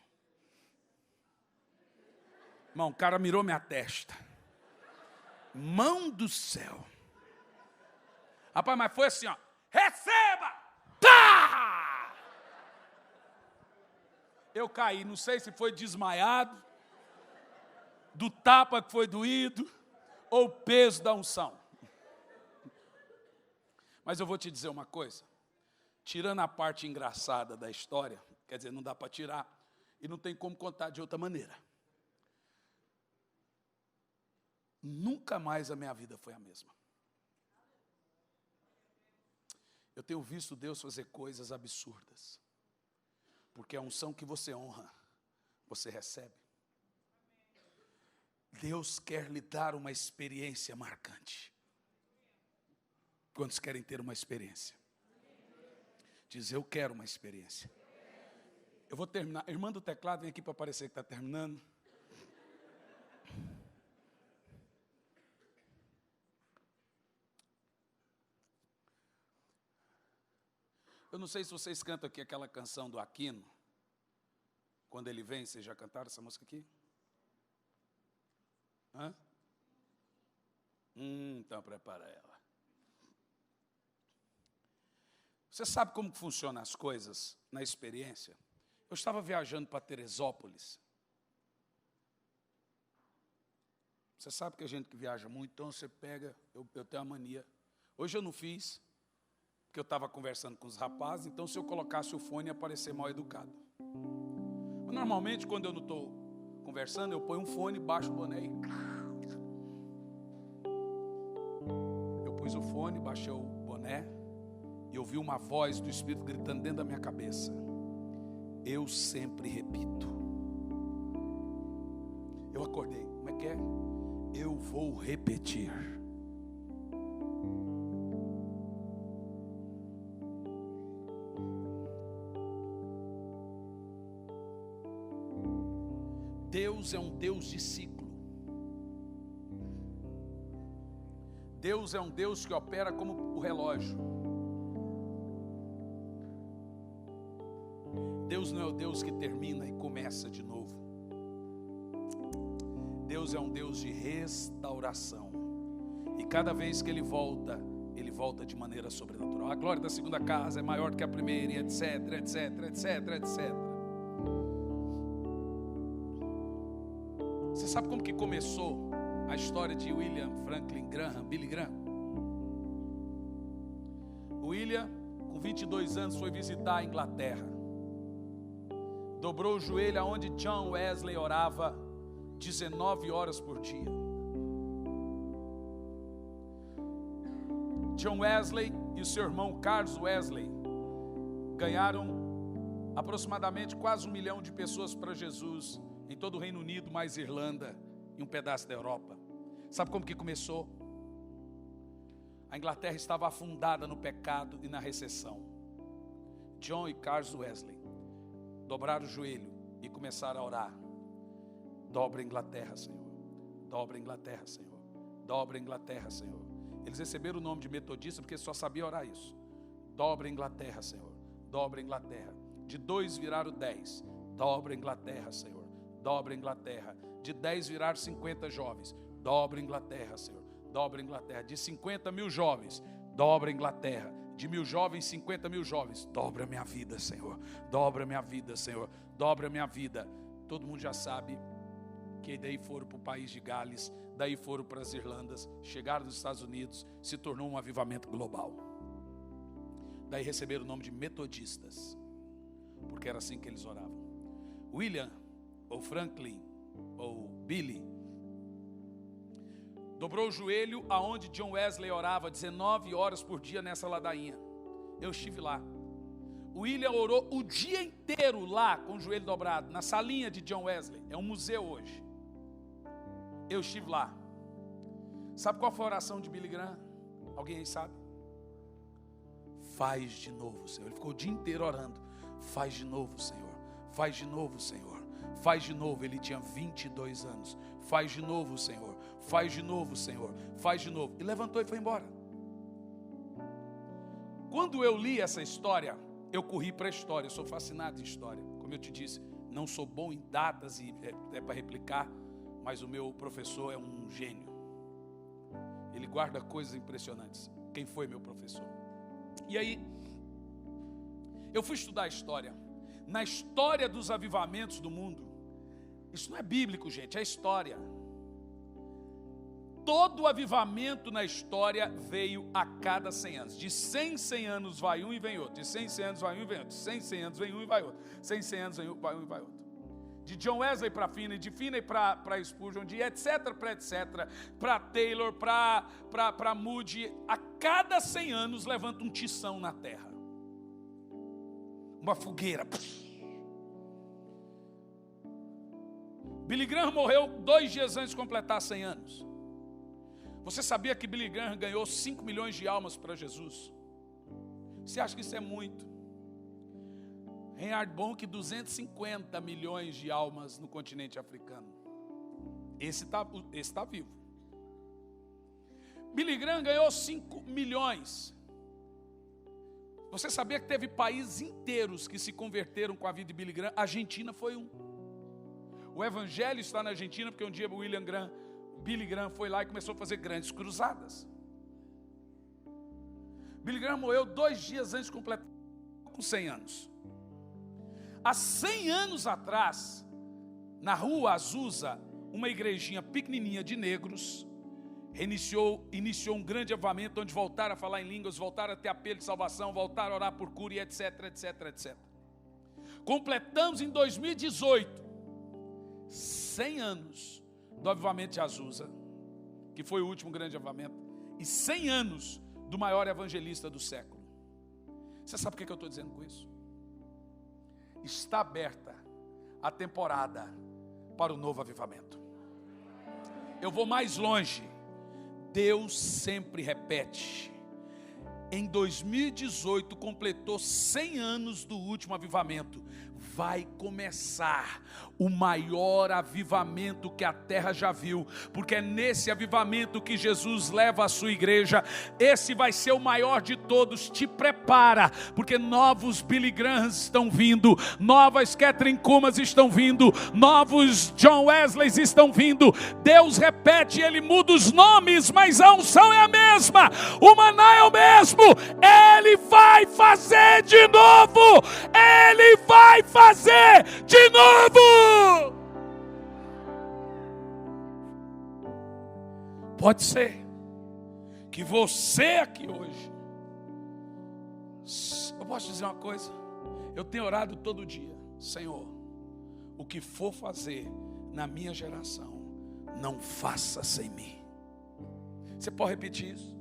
Irmão, o cara mirou minha testa. Mão do céu. Rapaz, mas foi assim, ó. Receba! Pá! Eu caí, não sei se foi desmaiado, do tapa que foi doído, ou o peso da unção. Mas eu vou te dizer uma coisa. Tirando a parte engraçada da história, quer dizer, não dá para tirar, e não tem como contar de outra maneira. Nunca mais a minha vida foi a mesma. Eu tenho visto Deus fazer coisas absurdas. Porque a unção que você honra, você recebe. Deus quer lhe dar uma experiência marcante. Quantos querem ter uma experiência? Diz, eu quero uma experiência. Eu vou terminar. Irmã do teclado, vem aqui para parecer que está terminando. Eu não sei se vocês cantam aqui aquela canção do Aquino. Quando ele vem, vocês já cantaram essa música aqui? Hã? Então prepara ela. Você sabe como funcionam as coisas na experiência? Eu estava viajando para Teresópolis. Você sabe que a gente que viaja muito, então você pega, eu tenho a mania. Hoje eu não fiz, porque eu estava conversando com os rapazes, então se eu colocasse o fone ia parecer mal educado. Mas, normalmente, quando eu não estou conversando, eu ponho um fone, baixo o boné e... Eu pus o fone, baixei o boné e ouvi uma voz do Espírito gritando dentro da minha cabeça. Eu sempre repito. Eu acordei, como é que é? Eu vou repetir. Deus é um Deus de ciclo. Deus é um Deus que opera como o relógio. Deus não é o Deus que termina e começa de novo. Deus é um Deus de restauração. E cada vez que Ele volta de maneira sobrenatural. A glória da segunda casa é maior do que a primeira, e etc, etc, etc, etc. Você sabe como que começou a história de William Franklin Graham, Billy Graham? William, com 22 anos, foi visitar a Inglaterra. Dobrou o joelho aonde John Wesley orava 19 horas por dia. John Wesley e o seu irmão Carlos Wesley ganharam aproximadamente quase 1 milhão de pessoas para Jesus em todo o Reino Unido, mais Irlanda e um pedaço da Europa. Sabe como que começou? A Inglaterra estava afundada no pecado e na recessão. John e Carlos Wesley dobraram o joelho e começaram a orar. Dobra a Inglaterra, Senhor. Dobra a Inglaterra, Senhor. Dobra a Inglaterra, Senhor. Eles receberam o nome de metodista porque só sabia orar isso. Dobra a Inglaterra, Senhor. Dobra a Inglaterra. De 2 viraram 10. Dobra a Inglaterra, Senhor. Dobra a Inglaterra. De 10 viraram 50 jovens. Dobra a Inglaterra, Senhor. Dobra a Inglaterra. De 50 mil jovens. Dobra a Inglaterra. De 1.000 jovens, 50 mil jovens. Dobra a minha vida, Senhor. Dobra a minha vida, Senhor. Dobra a minha vida. Todo mundo já sabe que daí foram para o país de Gales, daí foram para as Irlandas, chegaram nos Estados Unidos, se tornou um avivamento global. Daí receberam o nome de metodistas, porque era assim que eles oravam. William, ou Franklin, ou Billy, dobrou o joelho aonde John Wesley orava 19 horas por dia nessa ladainha. Eu estive lá. William orou o dia inteiro lá com o joelho dobrado, na salinha de John Wesley. É um museu hoje. Eu estive lá. Sabe qual foi a oração de Billy Graham? Alguém aí sabe? Faz de novo, Senhor. Ele ficou o dia inteiro orando. Faz de novo, Senhor. Faz de novo, Senhor. Faz de novo. Ele tinha 22 anos. Faz de novo, Senhor. Faz de novo, Senhor. Faz de novo. E levantou e foi embora. Quando eu li essa história, eu corri para a história. Eu sou fascinado em história. Como eu te disse, não sou bom em datas e é para replicar, mas o meu professor é um gênio. Ele guarda coisas impressionantes. Quem foi meu professor? E aí, eu fui estudar a história. Na história dos avivamentos do mundo, isso não é bíblico, gente, é história. Todo avivamento na história veio a cada 100 anos. De 100 em 100 anos vai um e vem outro. De 100 em 100 anos vai um e vem outro. De 100 em 100 anos vem um e vai outro. 100 em 100 anos vai um e vai outro. De John Wesley para Finney, de Finney para Spurgeon, de etc, para Taylor, para Moody. A cada 100 anos levanta um tição na terra. Uma fogueira. Billy Graham morreu 2 dias antes de completar 100 anos. Você sabia que Billy Graham ganhou 5 milhões de almas para Jesus? Você acha que isso é muito? Reinhard Bonk, 250 milhões de almas no continente africano. Esse está vivo. Billy Graham ganhou 5 milhões. Você sabia que teve países inteiros que se converteram com a vida de Billy Graham? A Argentina foi um. O evangelho está na Argentina porque um dia Billy Graham foi lá e começou a fazer grandes cruzadas. Billy Graham morreu 2 dias antes de completar com 100 anos. Há 100 anos atrás, na rua Azusa, uma igrejinha pequenininha de negros, iniciou um grande avivamento, onde voltaram a falar em línguas, voltaram a ter apelo de salvação, voltaram a orar por cura, e etc, etc, etc. Completamos em 2018, 100 anos do avivamento de Azusa, que foi o último grande avivamento, e 100 anos do maior evangelista do século. Você sabe por que eu estou dizendo com isso? Está aberta a temporada para o novo avivamento. Eu vou mais longe. Deus sempre repete. Em 2018 completou 100 anos do último avivamento. Vai começar o maior avivamento que a terra já viu, porque é nesse avivamento que Jesus leva a sua igreja. Esse vai ser o maior de todos. Te prepara, porque novos Billy Grahams estão vindo, novas Catherine Kuhlmans estão vindo, novos John Wesleys estão vindo. Deus repete, Ele muda os nomes, mas a unção é a mesma, o maná é o mesmo. Ele vai fazer de novo, Ele vai fazer de novo. Pode ser que você aqui hoje, eu posso dizer uma coisa, eu tenho orado todo dia: Senhor, o que for fazer na minha geração, não faça sem mim. Você pode repetir isso?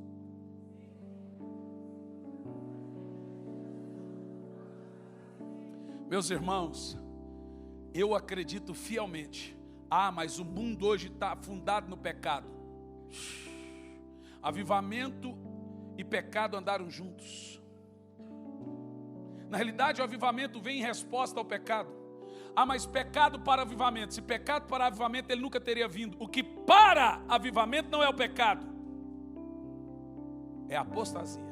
Meus irmãos, eu acredito fielmente. Mas o mundo hoje está afundado no pecado. Avivamento e pecado andaram juntos. Na realidade, o avivamento vem em resposta ao pecado. Mas pecado para avivamento. Se pecado para avivamento, ele nunca teria vindo. O que para avivamento não é o pecado, é a apostasia.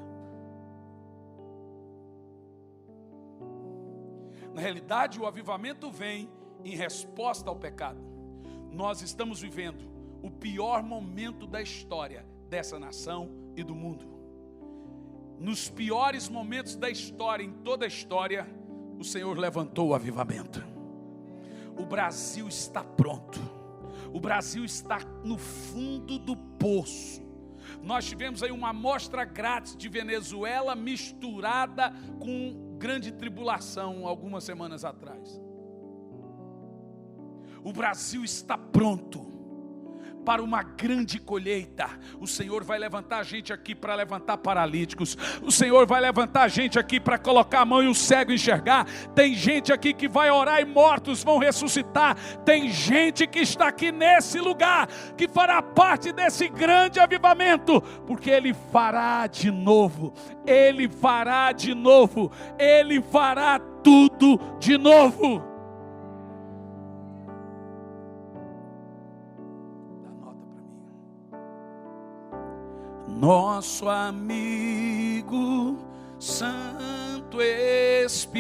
Na realidade, o avivamento vem em resposta ao pecado. Nós estamos vivendo o pior momento da história dessa nação e do mundo. Nos piores momentos da história, em toda a história, o Senhor levantou o avivamento. O Brasil está pronto. O Brasil está no fundo do poço. Nós tivemos aí uma amostra grátis de Venezuela misturada com grande tribulação algumas semanas atrás. O Brasil está pronto para uma grande colheita. O Senhor vai levantar gente aqui para levantar paralíticos. O Senhor vai levantar gente aqui para colocar a mão e o cego enxergar. Tem gente aqui que vai orar e mortos vão ressuscitar. Tem gente que está aqui nesse lugar, que fará parte desse grande avivamento, porque Ele fará de novo. Ele fará de novo. Ele fará tudo de novo. nosso amigo Santo Espírito.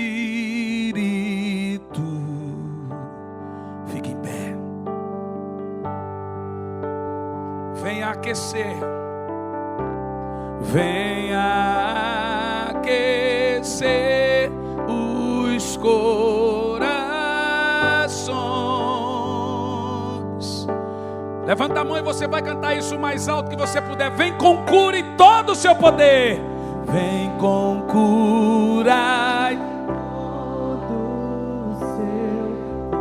Fique em pé. Venha aquecer, venha aquecer os corações. Levanta a mão e você vai cantar isso o mais alto que você puder. Vem com cura e todo o seu poder. Vem com cura e todo o seu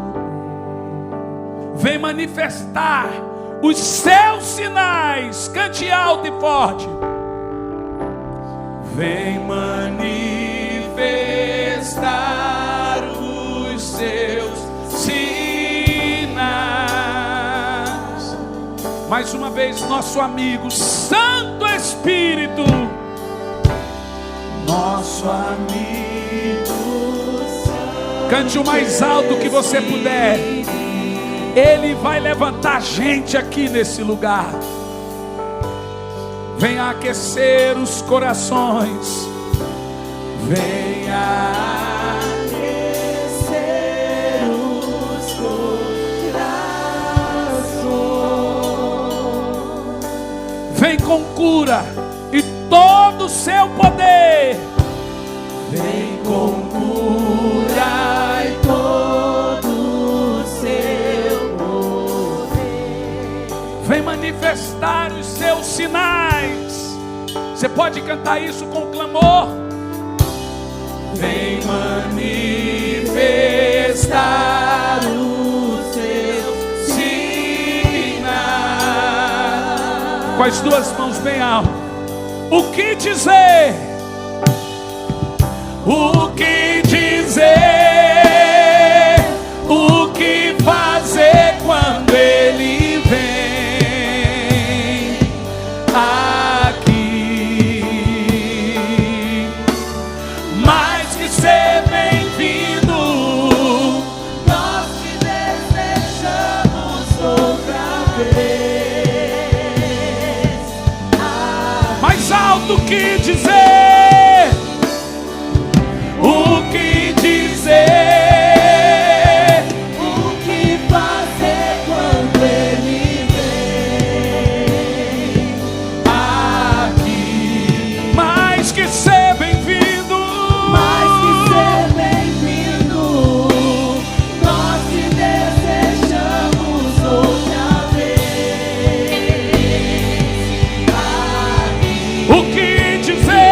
poder. Vem manifestar os seus sinais. Cante alto e forte. Vem manifestar os seus sinais. Mais uma vez, nosso amigo Santo Espírito. Nosso amigo Santo. Cante o mais alto que você puder. Ele vai levantar gente aqui nesse lugar. Venha aquecer os corações. Venha aquecer os corações. Vem com cura e todo o seu poder. Vem com cura e todo o seu poder. Vem manifestar os seus sinais. Você pode cantar isso com clamor. Vem manifestar os seus sinais. Com as duas mãos bem alto. O que dizer? O que dizer? O que fazer quando Ele vem aqui? Mais que ser bem-vindo, nós te desejamos outra vez. Mais alto que dizer? O que dizer? O que fazer quando Ele vem aqui? Mais que ser bem-vindo, mais que ser bem-vindo, nós te desejamos outra vez aqui. O que dizer?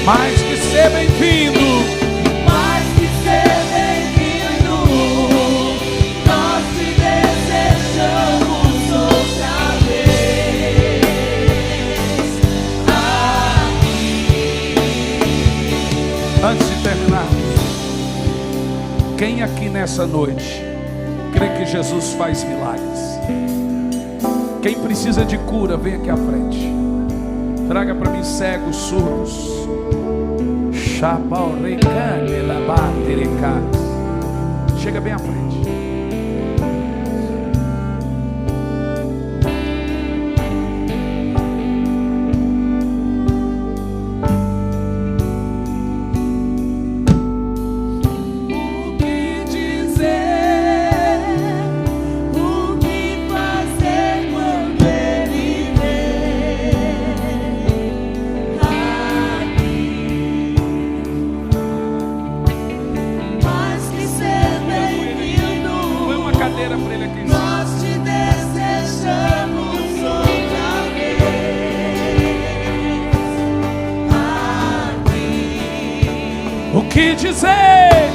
Mais que ser bem-vindo, mais que ser bem-vindo, nós te desejamos outra vez aqui. Antes de terminar, quem aqui nessa noite crê que Jesus faz milagres? Quem precisa de cura, vem aqui à frente. Traga para mim cegos, surdos. Chega bem à frente. O que dizer? O que fazer quando Ele vem aqui? Mais que ser bem-vindo, põe uma cadeira para ele aqui. Nós te desejamos outra vez aqui. O que dizer?